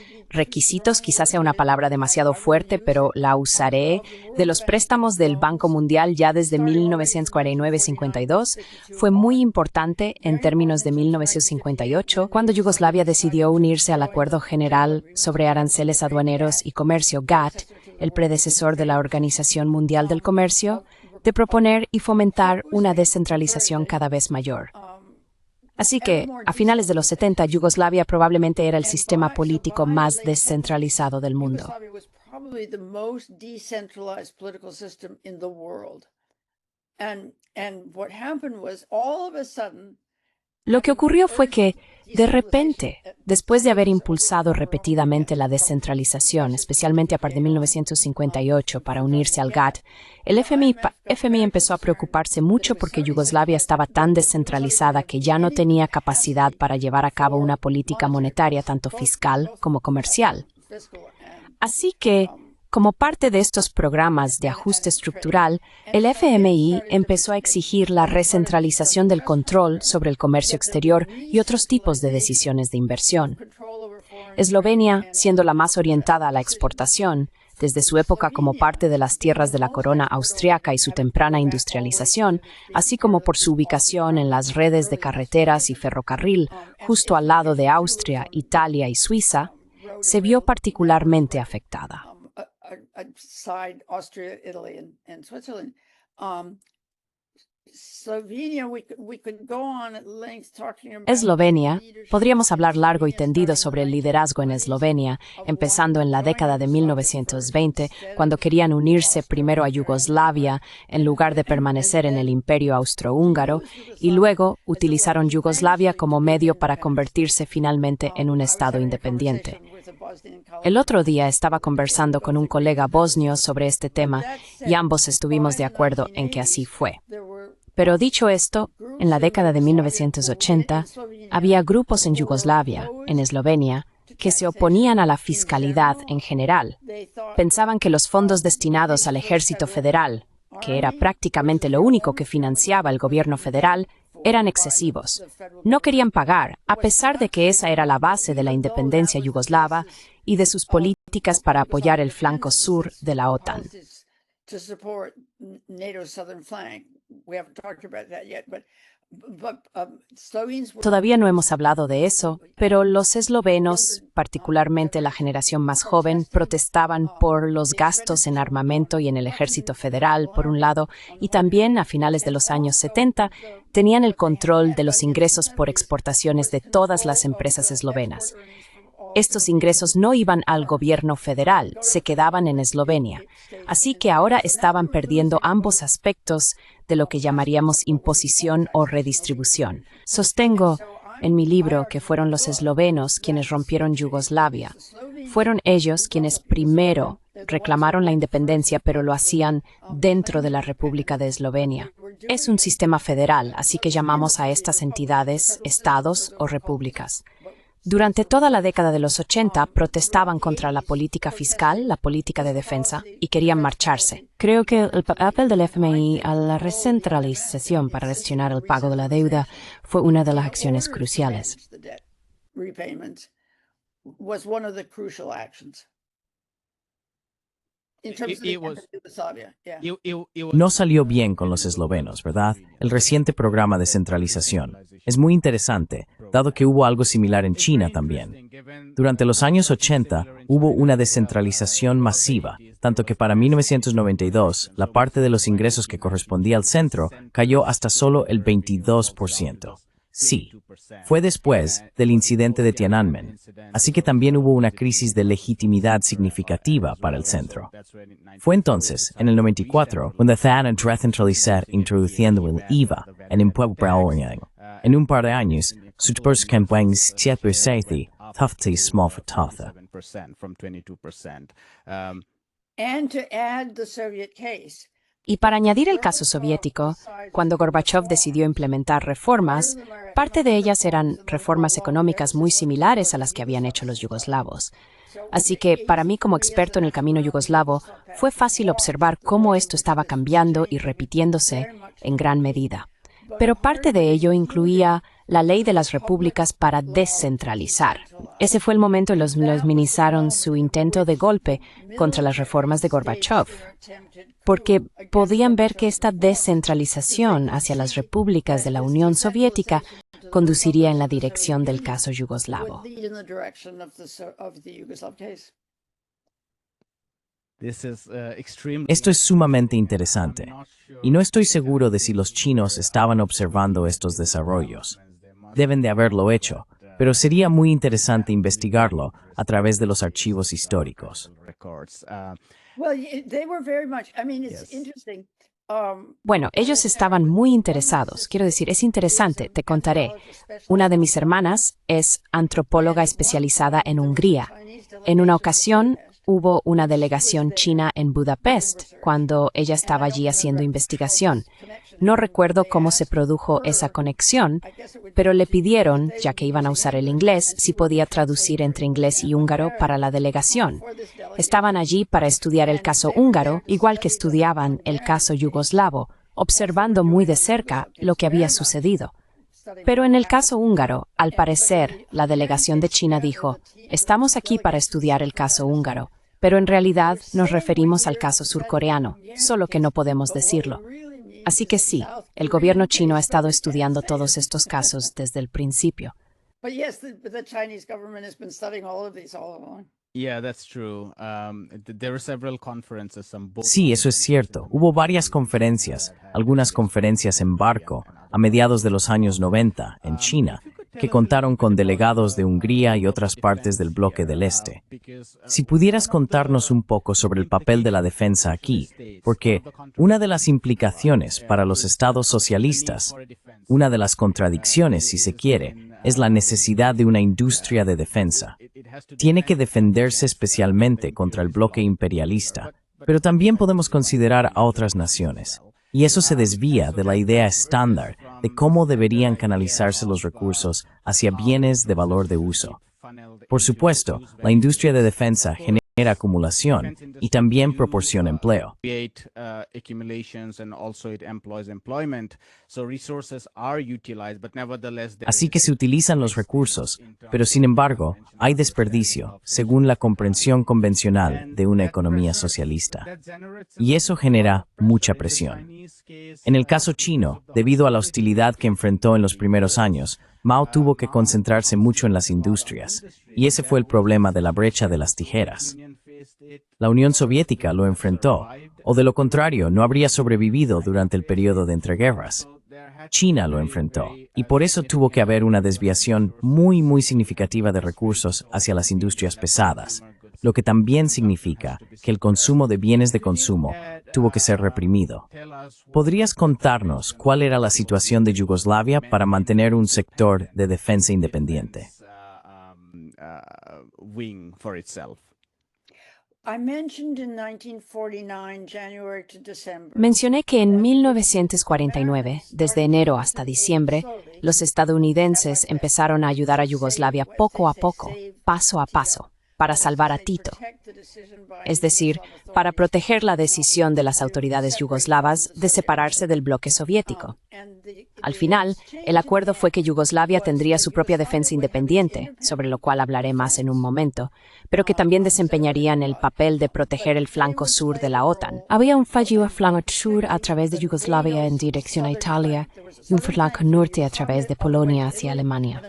quizás sea una palabra demasiado fuerte, pero la usaré, de los préstamos del Banco Mundial ya desde 1949-52, fue muy importante en términos de 1958, cuando Yugoslavia decidió unirse al Acuerdo General sobre Aranceles Aduaneros y Comercio, GATT, el predecesor de la Organización Mundial del Comercio, de proponer y fomentar una descentralización cada vez mayor. Así que, a finales de los 70, Yugoslavia probablemente era el sistema político más descentralizado del mundo. Lo que ocurrió fue que, de repente, después de haber impulsado repetidamente la descentralización, especialmente a partir de 1958 para unirse al GATT, el FMI empezó a preocuparse mucho porque Yugoslavia estaba tan descentralizada que ya no tenía capacidad para llevar a cabo una política monetaria tanto fiscal como comercial. Así que, como parte de estos programas de ajuste estructural, el FMI empezó a exigir la recentralización del control sobre el comercio exterior y otros tipos de decisiones de inversión. Eslovenia, siendo la más orientada a la exportación, desde su época como parte de las tierras de la corona austriaca y su temprana industrialización, así como por su ubicación en las redes de carreteras y ferrocarril justo al lado de Austria, Italia y Suiza, se vio particularmente afectada. Aside Austria, Italy, and Switzerland. Eslovenia, podríamos hablar largo y tendido sobre el liderazgo en Eslovenia, empezando en la década de 1920, cuando querían unirse primero a Yugoslavia en lugar de permanecer en el Imperio Austrohúngaro, y luego utilizaron Yugoslavia como medio para convertirse finalmente en un Estado independiente. El otro día estaba conversando con un colega bosnio sobre este tema y ambos estuvimos de acuerdo en que así fue. Pero dicho esto, en la década de 1980, había grupos en Yugoslavia, en Eslovenia, que se oponían a la fiscalidad en general. Pensaban que los fondos destinados al Ejército Federal, que era prácticamente lo único que financiaba el gobierno federal, eran excesivos. No querían pagar, a pesar de que esa era la base de la independencia yugoslava y de sus políticas para apoyar el flanco sur de la OTAN. Todavía no hemos hablado de eso, pero los eslovenos, particularmente la generación más joven, protestaban por los gastos en armamento y en el ejército federal, por un lado, y también, a finales de los años 70, tenían el control de los ingresos por exportaciones de todas las empresas eslovenas. Estos ingresos no iban al gobierno federal, se quedaban en Eslovenia. Así que ahora estaban perdiendo ambos aspectos de lo que llamaríamos imposición o redistribución. Sostengo en mi libro que fueron los eslovenos quienes rompieron Yugoslavia. Fueron ellos quienes primero reclamaron la independencia, pero lo hacían dentro de la República de Eslovenia. Es un sistema federal, así que llamamos a estas entidades estados o repúblicas. Durante toda la década de los 80 protestaban contra la política fiscal, la política de defensa, y querían marcharse. Creo que el papel del FMI a la recentralización para gestionar el pago de la deuda fue una de las acciones cruciales. No salió bien con los eslovenos, ¿verdad? El reciente programa de centralización es muy interesante, dado que hubo algo similar en China también. Durante los años 80 hubo una descentralización masiva, tanto que para 1992 la parte de los ingresos que correspondía al centro cayó hasta solo el 22%. Sí, fue después del incidente de Tiananmen, así que también hubo una crisis de legitimidad significativa para el centro. Fue entonces, en el 94, cuando Thana recentralizar introduciendo el IVA en impuesto. En un par de años, sus campañas se tufty small fatata. Y para añadir el caso soviético, cuando Gorbachov decidió implementar reformas, parte de ellas eran reformas económicas muy similares a las que habían hecho los yugoslavos. Así que, para mí como experto en el camino yugoslavo, fue fácil observar cómo esto estaba cambiando y repitiéndose en gran medida. Pero parte de ello incluía la ley de las repúblicas para descentralizar. Ese fue el momento en los que minimizaron su intento de golpe contra las reformas de Gorbachov, porque podían ver que esta descentralización hacia las repúblicas de la Unión Soviética conduciría en la dirección del caso yugoslavo. Esto es sumamente interesante, y no estoy seguro de si los chinos estaban observando estos desarrollos. Deben de haberlo hecho, pero sería muy interesante investigarlo a través de los archivos históricos. Bueno, ellos estaban muy interesados. Quiero decir, es interesante, te contaré. Una de mis hermanas es antropóloga especializada en Hungría. En una ocasión, hubo una delegación china en Budapest cuando ella estaba allí haciendo investigación. No recuerdo cómo se produjo esa conexión, pero le pidieron, ya que iban a usar el inglés, si podía traducir entre inglés y húngaro para la delegación. Estaban allí para estudiar el caso húngaro, igual que estudiaban el caso yugoslavo, observando muy de cerca lo que había sucedido. Pero en el caso húngaro, al parecer, la delegación de China dijo, estamos aquí para estudiar el caso húngaro, pero en realidad nos referimos al caso surcoreano, solo que no podemos decirlo. Así que sí, el gobierno chino ha estado estudiando todos estos casos desde el principio. Yeah, that's true. There were several conferences, some both Sí, eso es cierto. Hubo varias conferencias, algunas conferencias en barco, a mediados de los años 90, en China, que contaron con delegados de Hungría y otras partes del bloque del Este. Si pudieras contarnos un poco sobre el papel de la defensa aquí, porque una de las implicaciones para los estados socialistas, una de las contradicciones, si se quiere, es la necesidad de una industria de defensa. Tiene que defenderse especialmente contra el bloque imperialista, pero también podemos considerar a otras naciones. Y eso se desvía de la idea estándar de cómo deberían canalizarse los recursos hacia bienes de valor de uso. Por supuesto, la industria de defensa genera acumulación y también proporciona empleo. Así que se utilizan los recursos, pero sin embargo, hay desperdicio, según la comprensión convencional de una economía socialista. Y eso genera mucha presión. En el caso chino, debido a la hostilidad que enfrentó en los primeros años, Mao tuvo que concentrarse mucho en las industrias, y ese fue el problema de la brecha de las tijeras. La Unión Soviética lo enfrentó, o de lo contrario, no habría sobrevivido durante el periodo de entreguerras. China lo enfrentó, y por eso tuvo que haber una desviación muy significativa de recursos hacia las industrias pesadas, lo que también significa que el consumo de bienes de consumo tuvo que ser reprimido. ¿Podrías contarnos cuál era la situación de Yugoslavia para mantener un sector de defensa independiente? Mencioné que en 1949, desde enero hasta diciembre, los estadounidenses empezaron a ayudar a Yugoslavia poco a poco, paso a paso, para salvar a Tito, es decir, para proteger la decisión de las autoridades yugoslavas de separarse del bloque soviético. Al final, el acuerdo fue que Yugoslavia tendría su propia defensa independiente, sobre lo cual hablaré más en un momento, pero que también desempeñarían el papel de proteger el flanco sur de la OTAN. Había un flanco sur a través de Yugoslavia en dirección a Italia y un flanco norte a través de Polonia hacia Alemania.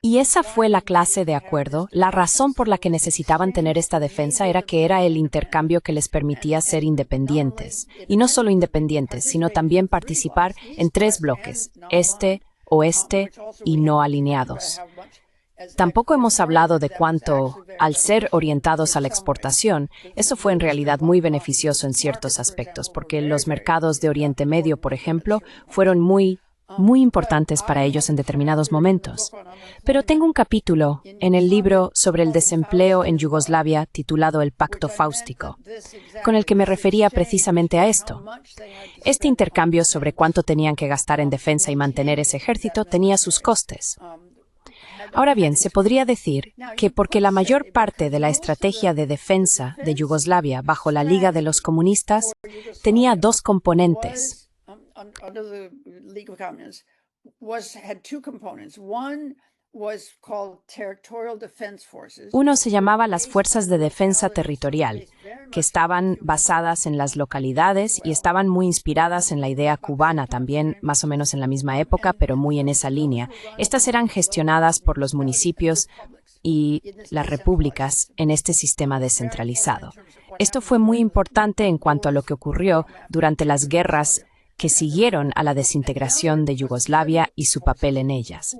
Y esa fue la clase de acuerdo. La razón por la que necesitaban tener esta defensa era que era el intercambio que les permitía ser independientes. Y no solo independientes, sino también participar en 3 bloques, este, oeste y no alineados. Tampoco hemos hablado de cuánto, al ser orientados a la exportación, eso fue en realidad muy beneficioso en ciertos aspectos, porque los mercados de Oriente Medio, por ejemplo, fueron muy importantes para ellos en determinados momentos. Pero tengo un capítulo en el libro sobre el desempleo en Yugoslavia titulado El Pacto Fáustico, con el que me refería precisamente a esto. Este intercambio sobre cuánto tenían que gastar en defensa y mantener ese ejército tenía sus costes. Ahora bien, se podría decir que porque la mayor parte de la estrategia de defensa de Yugoslavia bajo la Liga de los Comunistas tenía 2 componentes. Uno se llamaba las Fuerzas de Defensa Territorial, que estaban basadas en las localidades y estaban muy inspiradas en la idea cubana también, más o menos en la misma época, pero muy en esa línea. Estas eran gestionadas por los municipios y las repúblicas en este sistema descentralizado. Esto fue muy importante en cuanto a lo que ocurrió durante las guerras que siguieron a la desintegración de Yugoslavia y su papel en ellas.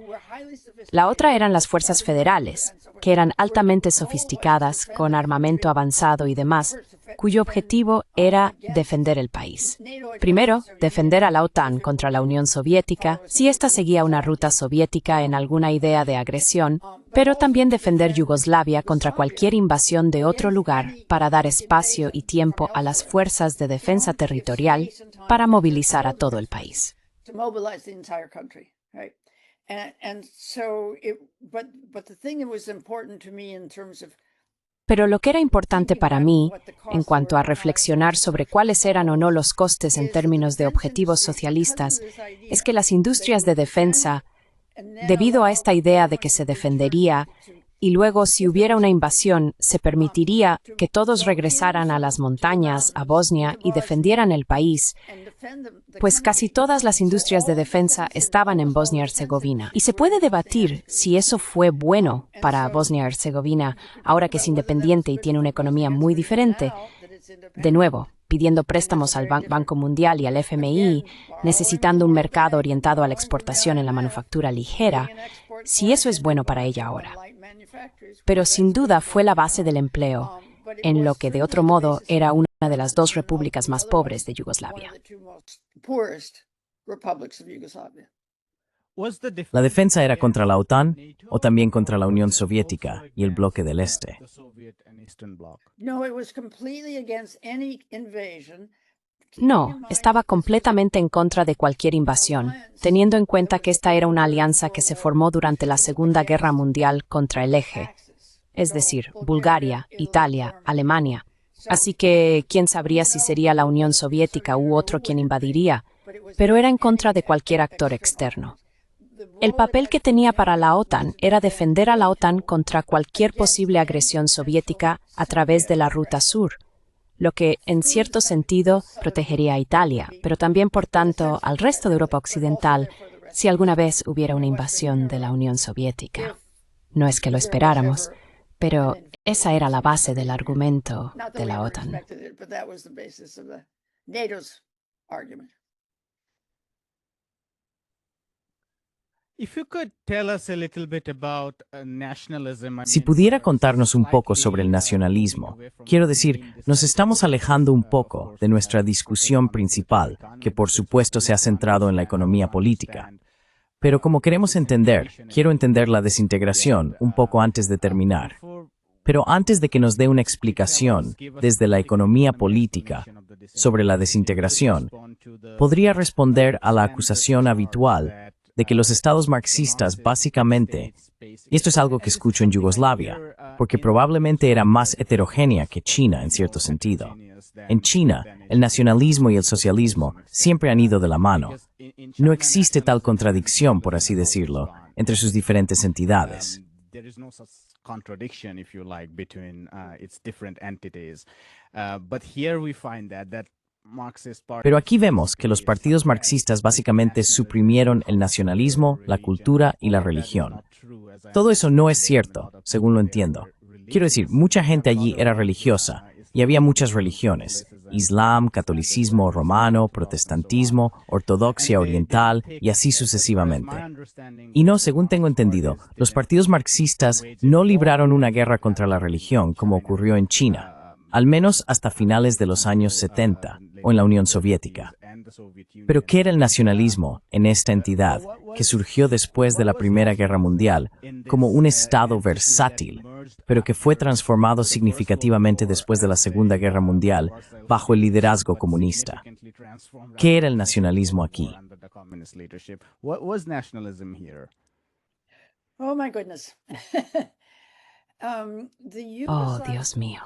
La otra eran las fuerzas federales, que eran altamente sofisticadas, con armamento avanzado y demás, cuyo objetivo era defender el país. Primero, defender a la OTAN contra la Unión Soviética, si ésta seguía una ruta soviética en alguna idea de agresión, pero también defender Yugoslavia contra cualquier invasión de otro lugar para dar espacio y tiempo a las fuerzas de defensa territorial para movilizar a todo el país. Pero lo que era importante para mí, en cuanto a reflexionar sobre cuáles eran o no los costes en términos de objetivos socialistas, es que las industrias de defensa, debido a esta idea de que se defendería y luego, si hubiera una invasión, se permitiría que todos regresaran a las montañas, a Bosnia, y defendieran el país, pues casi todas las industrias de defensa estaban en Bosnia-Herzegovina. Y se puede debatir si eso fue bueno para Bosnia-Herzegovina, ahora que es independiente y tiene una economía muy diferente. De nuevo, pidiendo préstamos al Banco Mundial y al FMI, necesitando un mercado orientado a la exportación en la manufactura ligera, si eso es bueno para ella ahora. Pero sin duda fue la base del empleo, en lo que de otro modo era una de las dos repúblicas más pobres de Yugoslavia. ¿La defensa era contra la OTAN o también contra la Unión Soviética y el bloque del Este? No, estaba completamente en contra de cualquier invasión, teniendo en cuenta que esta era una alianza que se formó durante la Segunda Guerra Mundial contra el Eje, es decir, Bulgaria, Italia, Alemania. Así que, ¿quién sabría si sería la Unión Soviética u otro quien invadiría? Pero era en contra de cualquier actor externo. El papel que tenía para la OTAN era defender a la OTAN contra cualquier posible agresión soviética a través de la Ruta Sur, lo que, en cierto sentido, protegería a Italia, pero también, por tanto, al resto de Europa Occidental, si alguna vez hubiera una invasión de la Unión Soviética. No es que lo esperáramos, pero esa era la base del argumento de la OTAN. Si pudiera contarnos un poco sobre el nacionalismo, quiero decir, nos estamos alejando un poco de nuestra discusión principal, que por supuesto se ha centrado en la economía política. Pero como queremos entender, quiero entender la desintegración un poco antes de terminar. Pero antes de que nos dé una explicación desde la economía política sobre la desintegración, podría responder a la acusación habitual de que los estados marxistas básicamente, y esto es algo que escucho en Yugoslavia, porque probablemente era más heterogénea que China en cierto sentido. En China, el nacionalismo y el socialismo siempre han ido de la mano. No existe tal contradicción, por así decirlo, entre sus diferentes entidades. Pero aquí vemos que los partidos marxistas básicamente suprimieron el nacionalismo, la cultura y la religión. Todo eso no es cierto, según lo entiendo. Quiero decir, mucha gente allí era religiosa, y había muchas religiones: Islam, catolicismo romano, protestantismo, ortodoxia oriental, y así sucesivamente. Y no, según tengo entendido, los partidos marxistas no libraron una guerra contra la religión como ocurrió en China, al menos hasta finales de los años 70, o en la Unión Soviética. Pero ¿qué era el nacionalismo en esta entidad que surgió después de la Primera Guerra Mundial como un estado versátil, pero que fue transformado significativamente después de la Segunda Guerra Mundial bajo el liderazgo comunista? ¿Qué era el nacionalismo aquí? Oh, Dios mío.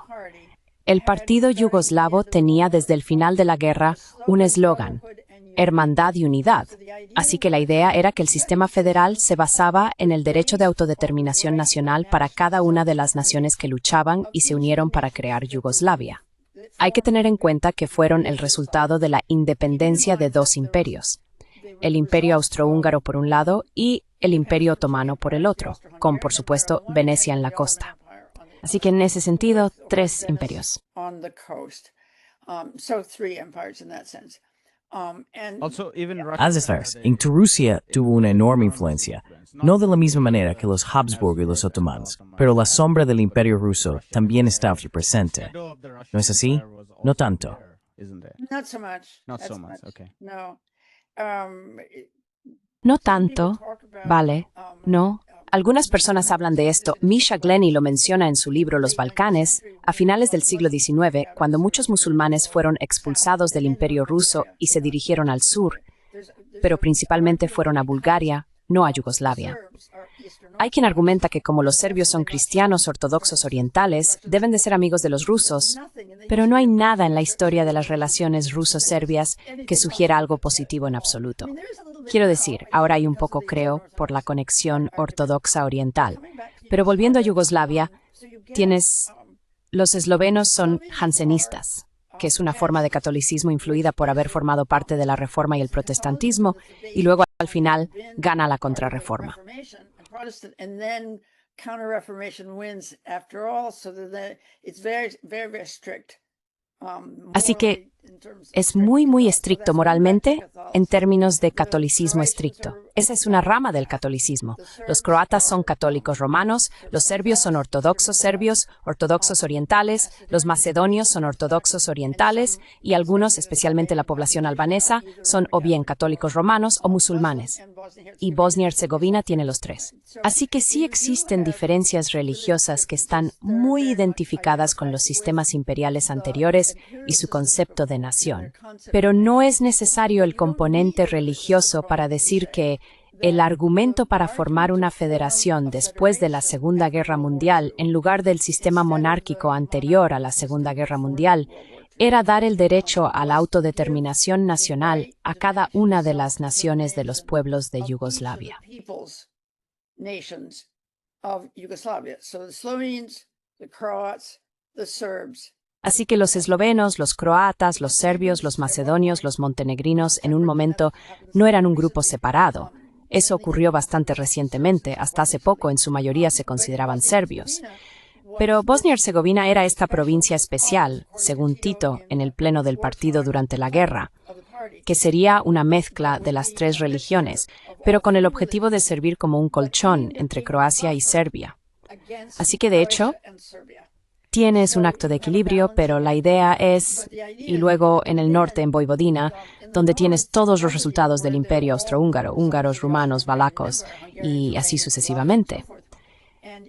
El partido yugoslavo tenía desde el final de la guerra un eslogan: hermandad y unidad. Así que la idea era que el sistema federal se basaba en el derecho de autodeterminación nacional para cada una de las naciones que luchaban y se unieron para crear Yugoslavia. Hay que tener en cuenta que fueron el resultado de la independencia de dos imperios: el Imperio Austrohúngaro por un lado y el Imperio Otomano por el otro, con, por supuesto, Venecia en la costa. Así que en ese sentido, tres imperios. En Rusia tuvo una enorme influencia, no de la misma manera que los Habsburgo y los otomanos, pero la sombra del Imperio ruso también estaba presente. ¿No es así? No tanto. No tanto, vale, no. Algunas personas hablan de esto. Misha Glenny lo menciona en su libro Los Balcanes, a finales del siglo XIX, cuando muchos musulmanes fueron expulsados del Imperio ruso y se dirigieron al sur, pero principalmente fueron a Bulgaria, no a Yugoslavia. Hay quien argumenta que como los serbios son cristianos ortodoxos orientales, deben de ser amigos de los rusos, pero no hay nada en la historia de las relaciones ruso-serbias que sugiera algo positivo en absoluto. Quiero decir, ahora hay un poco, creo, por la conexión ortodoxa oriental. Pero volviendo a Yugoslavia, los eslovenos son jansenistas, que es una forma de catolicismo influida por haber formado parte de la Reforma y el protestantismo, y luego al final gana la Contrarreforma. Así que es muy estricto moralmente en términos de catolicismo estricto. Esa es una rama del catolicismo. Los croatas son católicos romanos, los serbios son ortodoxos serbios, ortodoxos orientales, los macedonios son ortodoxos orientales y algunos, especialmente la población albanesa, son o bien católicos romanos o musulmanes. Y Bosnia y Herzegovina tiene los tres. Así que sí existen diferencias religiosas que están muy identificadas con los sistemas imperiales anteriores y su concepto de nación. Pero no es necesario el componente religioso para decir que el argumento para formar una federación después de la Segunda Guerra Mundial, en lugar del sistema monárquico anterior a la Segunda Guerra Mundial, era dar el derecho a la autodeterminación nacional a cada una de las naciones de los pueblos de Yugoslavia. Así que los eslovenos, los croatas, los serbios, los macedonios, los montenegrinos en un momento no eran un grupo separado. Eso ocurrió bastante recientemente, hasta hace poco en su mayoría se consideraban serbios. Pero Bosnia y Herzegovina era esta provincia especial, según Tito, en el pleno del partido durante la guerra, que sería una mezcla de las tres religiones, pero con el objetivo de servir como un colchón entre Croacia y Serbia. Así que, de hecho, tienes un acto de equilibrio, pero la idea es, y luego en el norte, en Voivodina, donde tienes todos los resultados del imperio austrohúngaro, húngaros, rumanos, valacos, y así sucesivamente.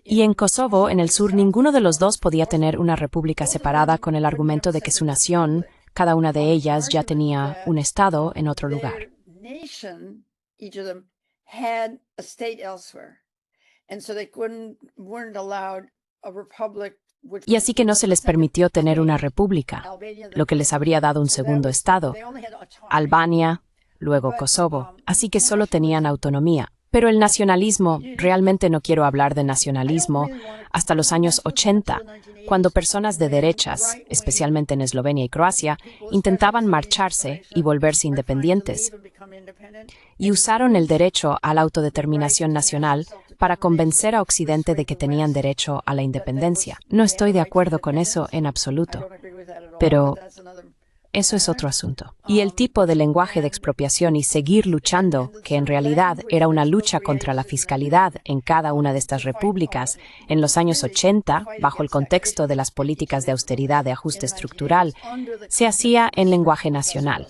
Y en Kosovo, en el sur, ninguno de los dos podía tener una república separada con el argumento de que su nación, cada una de ellas, ya tenía un estado en otro lugar. Y así que no se les permitió tener una república, lo que les habría dado un segundo estado, Albania, luego Kosovo, así que solo tenían autonomía. Pero el nacionalismo, realmente no quiero hablar de nacionalismo, hasta los años 80, cuando personas de derechas, especialmente en Eslovenia y Croacia, intentaban marcharse y volverse independientes. Y usaron el derecho a la autodeterminación nacional para convencer a Occidente de que tenían derecho a la independencia. No estoy de acuerdo con eso en absoluto, pero eso es otro asunto. Y el tipo de lenguaje de expropiación y seguir luchando, que en realidad era una lucha contra la fiscalidad en cada una de estas repúblicas, en los años 80, bajo el contexto de las políticas de austeridad de ajuste estructural, se hacía en lenguaje nacional.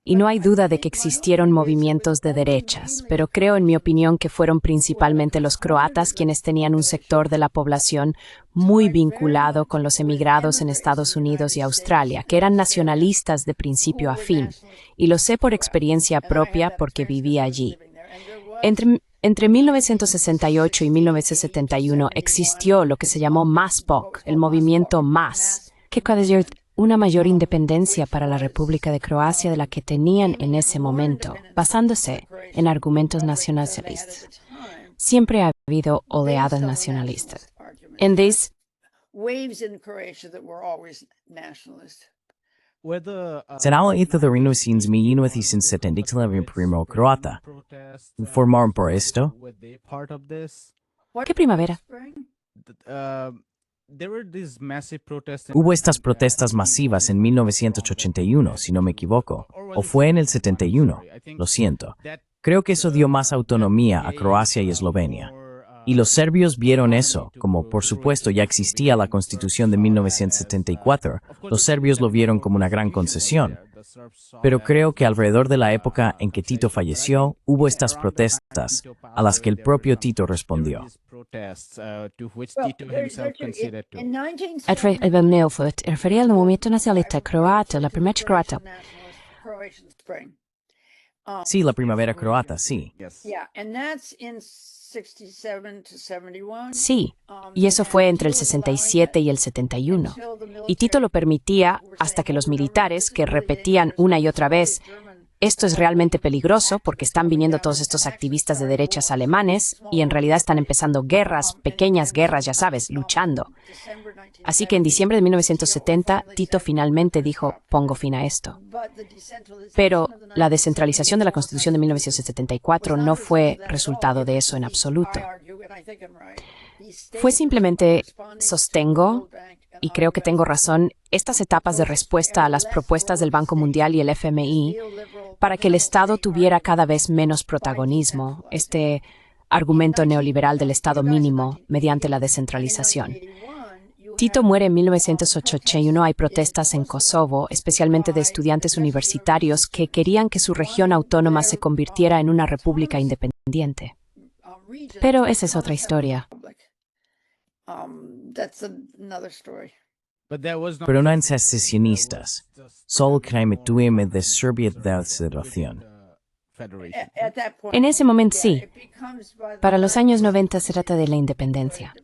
Y no hay duda de que existieron movimientos de derechas, pero creo, en mi opinión, que fueron principalmente los croatas quienes tenían un sector de la población muy vinculado con los emigrados en Estados Unidos y Australia, que eran nacionalistas de principio a fin. Y lo sé por experiencia propia porque viví allí. Entre 1968 y 1971 existió lo que se llamó MAS-POC, el movimiento MAS, que quiere decir una mayor independencia para la República de Croacia de la que tenían en ese momento, basándose en argumentos nacionalistas. Siempre ha habido oleadas nacionalistas. Será esto de 1979 primo croata. ¿Formaron por esto? ¿Qué primavera? Hubo estas protestas masivas en 1981, si no me equivoco, o fue en el 71, lo siento. Creo que eso dio más autonomía a Croacia y Eslovenia. Y los serbios vieron eso, como por supuesto ya existía la Constitución de 1974, los serbios lo vieron como una gran concesión. Pero creo que alrededor de la época en que Tito falleció, hubo estas protestas, a las que el propio Tito respondió. Refería al movimiento nacionalista croata, la primera croata. Sí, la primavera croata, sí. Sí, y eso fue entre el 67 y el 71. Y Tito lo permitía hasta que los militares, que repetían una y otra vez esto es realmente peligroso porque están viniendo todos estos activistas de derechas alemanes y en realidad están empezando guerras, pequeñas guerras, ya sabes, luchando. Así que en diciembre de 1970, Tito finalmente dijo, pongo fin a esto. Pero la descentralización de la Constitución de 1974 no fue resultado de eso en absoluto. Fue simplemente, sostengo, y creo que tengo razón, estas etapas de respuesta a las propuestas del Banco Mundial y el FMI para que el Estado tuviera cada vez menos protagonismo, este argumento neoliberal del Estado mínimo mediante la descentralización. Tito muere en 1981. Hay protestas en Kosovo, especialmente de estudiantes universitarios que querían que su región autónoma se convirtiera en una república independiente. Pero esa es otra historia. Pero no en secesionistas. Solo créeme de Serbia de la Federación. En ese momento sí. Para los años 90 se trata de la independencia.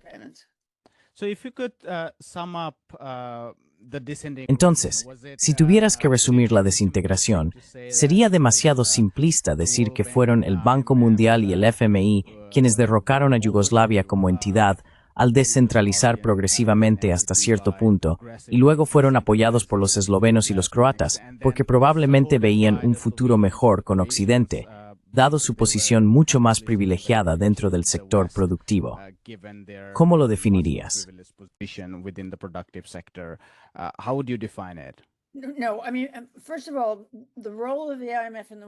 Entonces, si tuvieras que resumir la desintegración, sería demasiado simplista decir que fueron el Banco Mundial y el FMI quienes derrocaron a Yugoslavia como entidad al descentralizar progresivamente hasta cierto punto, y luego fueron apoyados por los eslovenos y los croatas, porque probablemente veían un futuro mejor con Occidente, dado su posición mucho más privilegiada dentro del sector productivo. ¿Cómo lo definirías?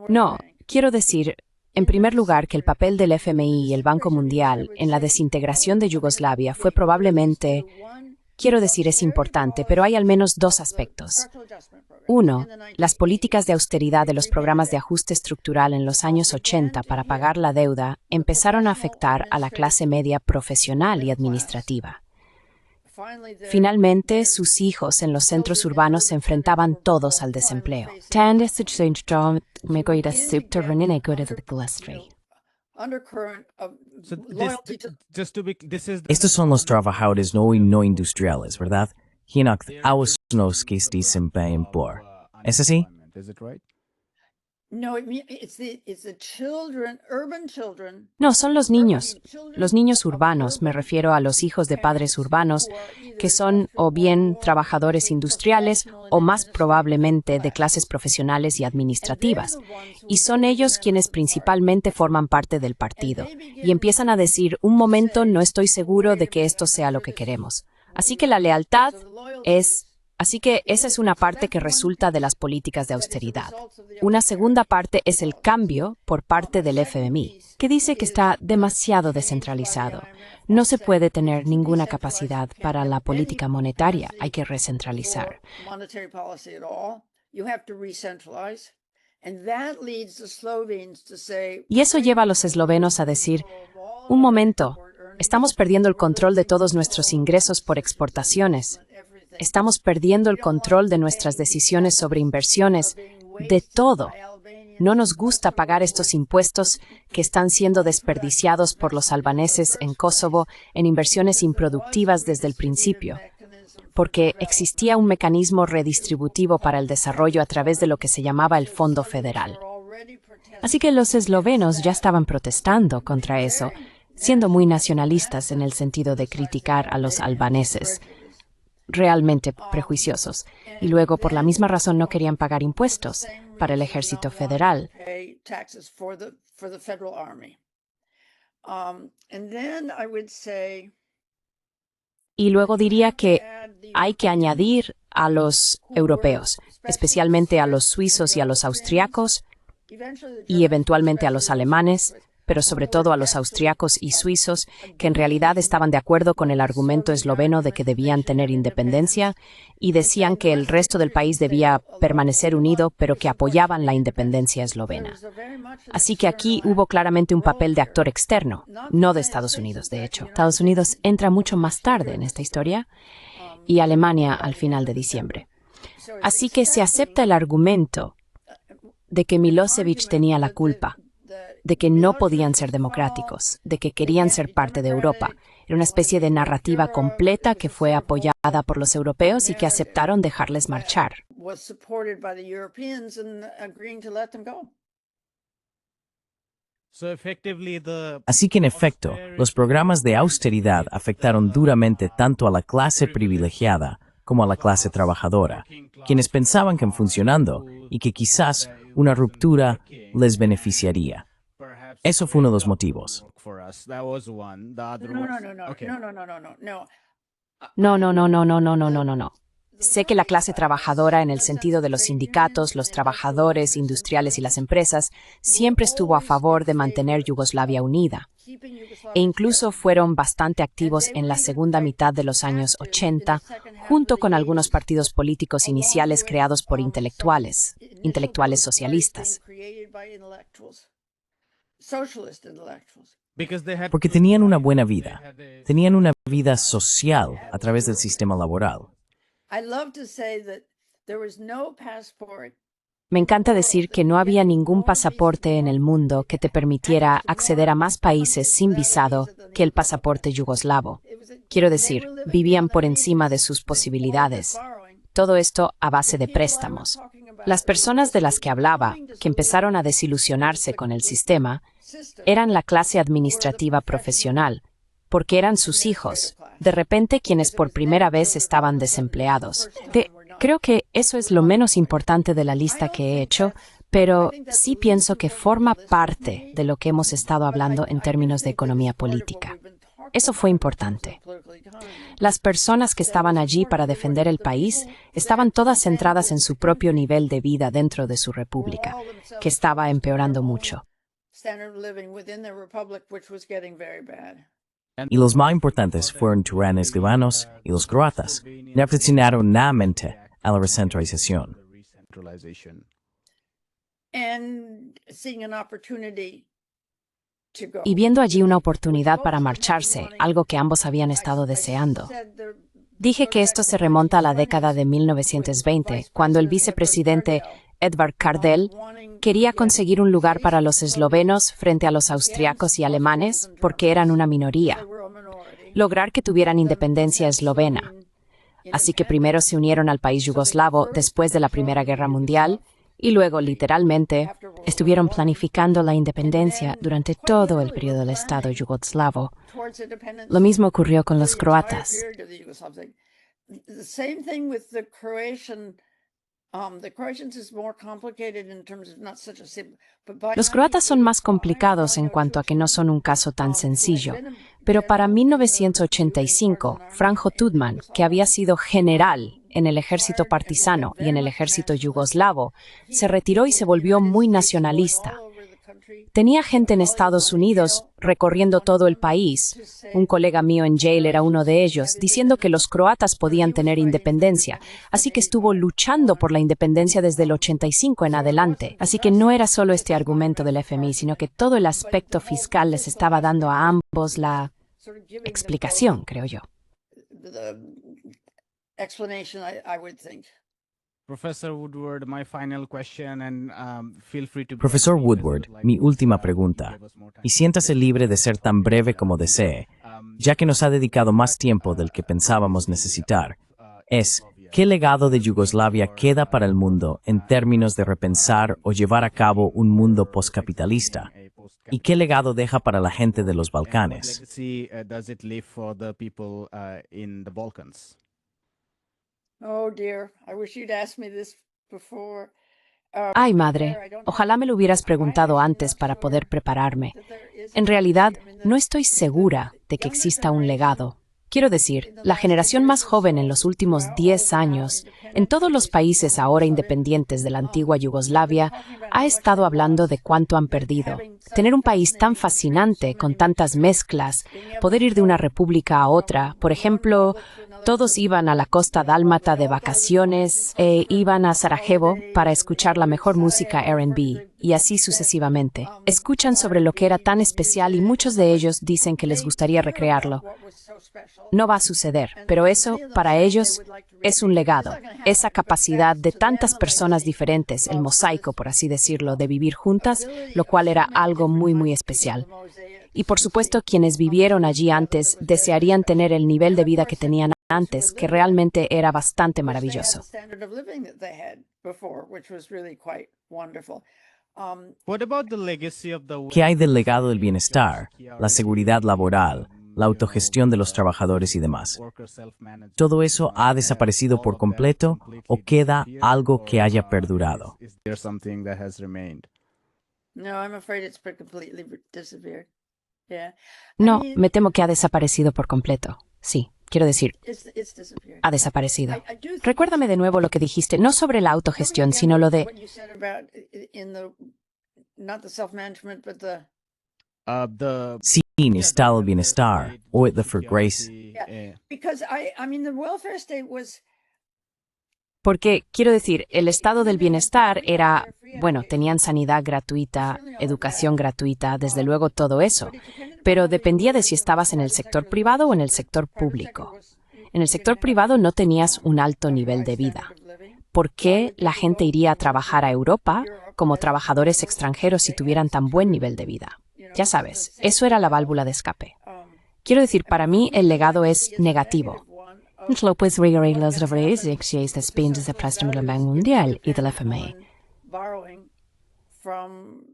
No, quiero decir, en primer lugar, que el papel del FMI y el Banco Mundial en la desintegración de Yugoslavia fue probablemente, quiero decir, es importante, pero hay al menos dos aspectos. Uno, las políticas de austeridad de los programas de ajuste estructural en los años 80 para pagar la deuda empezaron a afectar a la clase media profesional y administrativa. Finalmente, sus hijos en los centros urbanos se enfrentaban todos al desempleo. Estos son los trabajadores no industriales, ¿verdad? Hinak ausnoskis desempeñan por. ¿Es así? No, son los niños urbanos, me refiero a los hijos de padres urbanos, que son o bien trabajadores industriales o más probablemente de clases profesionales y administrativas. Y son ellos quienes principalmente forman parte del partido. Y empiezan a decir, un momento, no estoy seguro de que esto sea lo que queremos. Así que la lealtad es... Así que esa es una parte que resulta de las políticas de austeridad. Una segunda parte es el cambio por parte del FMI, que dice que está demasiado descentralizado. No se puede tener ninguna capacidad para la política monetaria, hay que recentralizar. Y eso lleva a los eslovenos a decir, un momento, estamos perdiendo el control de todos nuestros ingresos por exportaciones. Estamos perdiendo el control de nuestras decisiones sobre inversiones, de todo. No nos gusta pagar estos impuestos que están siendo desperdiciados por los albaneses en Kosovo en inversiones improductivas desde el principio, porque existía un mecanismo redistributivo para el desarrollo a través de lo que se llamaba el Fondo Federal. Así que los eslovenos ya estaban protestando contra eso, siendo muy nacionalistas en el sentido de criticar a los albaneses, realmente prejuiciosos, y luego por la misma razón no querían pagar impuestos para el ejército federal. Y luego diría que hay que añadir a los europeos, especialmente a los suizos y a los austriacos, y eventualmente a los alemanes, pero sobre todo a los austriacos y suizos, que en realidad estaban de acuerdo con el argumento esloveno de que debían tener independencia y decían que el resto del país debía permanecer unido, pero que apoyaban la independencia eslovena. Así que aquí hubo claramente un papel de actor externo, no de Estados Unidos, de hecho. Estados Unidos entra mucho más tarde en esta historia y Alemania al final de diciembre. Así que se acepta el argumento de que Milosevic tenía la culpa, de que no podían ser democráticos, de que querían ser parte de Europa, Era una especie de narrativa completa que fue apoyada por los europeos y que aceptaron dejarles marchar. Was supported by the Europeans and agreeing to let them go. Así que en efecto, los programas de austeridad afectaron duramente tanto a la clase privilegiada como a la clase trabajadora, quienes pensaban que funcionando y que quizás una ruptura les beneficiaría. Eso fue uno de los motivos. No. Sé que la clase trabajadora, en el sentido de los sindicatos, los trabajadores, industriales y las empresas, siempre estuvo a favor de mantener Yugoslavia unida. E incluso fueron bastante activos en la segunda mitad de los años 80, junto con algunos partidos políticos iniciales creados por intelectuales socialistas. Porque tenían una buena vida. Tenían una vida social a través del sistema laboral. Me encanta decir que no había ningún pasaporte en el mundo que te permitiera acceder a más países sin visado que el pasaporte yugoslavo. Quiero decir, vivían por encima de sus posibilidades. Todo esto a base de préstamos. Las personas de las que hablaba, que empezaron a desilusionarse con el sistema, eran la clase administrativa profesional, porque eran sus hijos, de repente quienes por primera vez estaban desempleados. Creo que eso es lo menos importante de la lista que he hecho, pero sí pienso que forma parte de lo que hemos estado hablando en términos de economía política. Eso fue importante. Las personas que estaban allí para defender el país estaban todas centradas en su propio nivel de vida dentro de su república, que estaba empeorando mucho. Y los más importantes fueron tiranos libanos y los croatas, reaccionaron nuevamente a la recentralización. Y viendo allí una oportunidad para marcharse, algo que ambos habían estado deseando. Dije que esto se remonta a la década de 1920, cuando el vicepresidente Edvard Kardel quería conseguir un lugar para los eslovenos frente a los austriacos y alemanes, porque eran una minoría. Lograr que tuvieran independencia eslovena. Así que primero se unieron al país yugoslavo después de la Primera Guerra Mundial, y luego, literalmente, estuvieron planificando la independencia durante todo el periodo del Estado yugoslavo. Lo mismo ocurrió con los croatas. Los croatas son más complicados en cuanto a que no son un caso tan sencillo, pero para 1985, Franjo Tudman, que había sido general en el ejército partisano y en el ejército yugoslavo, se retiró y se volvió muy nacionalista. Tenía gente en Estados Unidos recorriendo todo el país. Un colega mío en Yale era uno de ellos, diciendo que los croatas podían tener independencia. Así que estuvo luchando por la independencia desde el 85 en adelante. Así que no era solo este argumento del FMI, sino que todo el aspecto fiscal les estaba dando a ambos la explicación, creo yo. Professor Woodward, Profesor Woodward, mi última pregunta, y siéntase libre de ser tan breve como desee, ya que nos ha dedicado más tiempo del que pensábamos necesitar, es, ¿qué legado de Yugoslavia queda para el mundo en términos de repensar o llevar a cabo un mundo postcapitalista? ¿Y qué legado deja para la gente de los Balcanes? Oh dear, I wish you'd asked me this before. Ay, madre, ojalá me lo hubieras preguntado antes para poder prepararme. En realidad, no estoy segura de que exista un legado. Quiero decir, la generación más joven en los últimos 10 años, en todos los países ahora independientes de la antigua Yugoslavia, ha estado hablando de cuánto han perdido. Tener un país tan fascinante, con tantas mezclas, poder ir de una república a otra, por ejemplo, todos iban a la costa dálmata de vacaciones e iban a Sarajevo para escuchar la mejor música R&B, y así sucesivamente. Escuchan sobre lo que era tan especial y muchos de ellos dicen que les gustaría recrearlo. No va a suceder, pero eso, para ellos, es un legado. Esa capacidad de tantas personas diferentes, el mosaico, por así decirlo, de vivir juntas, lo cual era algo muy, muy especial. Y por supuesto, quienes vivieron allí antes desearían tener el nivel de vida que tenían antes, que realmente era bastante maravilloso. What about the legacy of the ¿Qué hay del legado del bienestar, la seguridad laboral, la autogestión de los trabajadores y demás? worker self-management? ¿Todo eso ha desaparecido por completo o queda algo que haya perdurado? Is there something that has remained? No, I'm afraid it's completely disappeared. Yeah. No, me temo que ha desaparecido por completo. Sí, quiero decir, It's disappeared. ha desaparecido. I do think Recuérdame de nuevo lo que dijiste, no sobre la autogestión, sino lo de... what you said about not the self-management, but the Sin estado del bienestar o the for grace. because I mean the welfare state was Porque, quiero decir, el estado del bienestar era, bueno, tenían sanidad gratuita, educación gratuita, desde luego todo eso, pero dependía de si estabas en el sector privado o en el sector público. En el sector privado no tenías un alto nivel de vida. ¿Por qué la gente iría a trabajar a Europa como trabajadores extranjeros si tuvieran tan buen nivel de vida? Ya sabes, eso era la válvula de escape. Quiero decir, para mí el legado es negativo. López Rigueira los deberes existe desde el préstamo del Banco Mundial y del FMI. borrowing from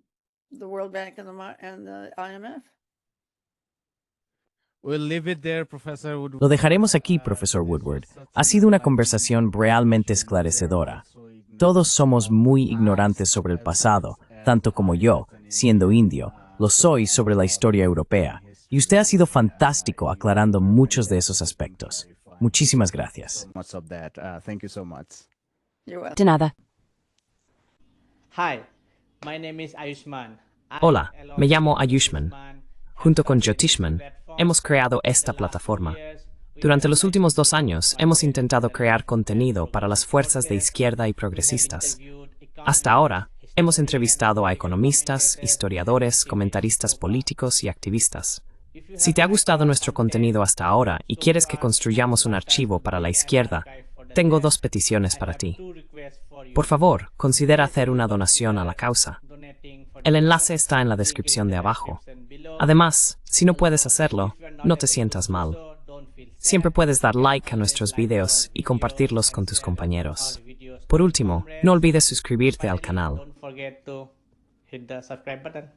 the World Bank and the IMF. We'll leave it there, Professor Woodward. Lo dejaremos aquí, profesor Woodward. Ha sido una conversación realmente esclarecedora. Todos somos muy ignorantes sobre el pasado, tanto como yo, siendo indio, lo soy sobre la historia europea. Y usted ha sido fantástico aclarando muchos de esos aspectos. Muchísimas gracias. Much of that. Thank you so much. You're welcome. De nada. Hi, my name is Ayushman. Hola, me llamo Ayushman. Junto con Jyotishman, hemos creado esta plataforma. Durante los últimos 2 años, hemos intentado crear contenido para las fuerzas de izquierda y progresistas. Hasta ahora, hemos entrevistado a economistas, historiadores, comentaristas políticos y activistas. Si te ha gustado nuestro contenido hasta ahora y quieres que construyamos un archivo para la izquierda, tengo 2 peticiones para ti. Por favor, considera hacer una donación a la causa. El enlace está en la descripción de abajo. Además, si no puedes hacerlo, no te sientas mal. Siempre puedes dar like a nuestros videos y compartirlos con tus compañeros. Por último, no olvides suscribirte al canal. Don't forget to hit the subscribe button.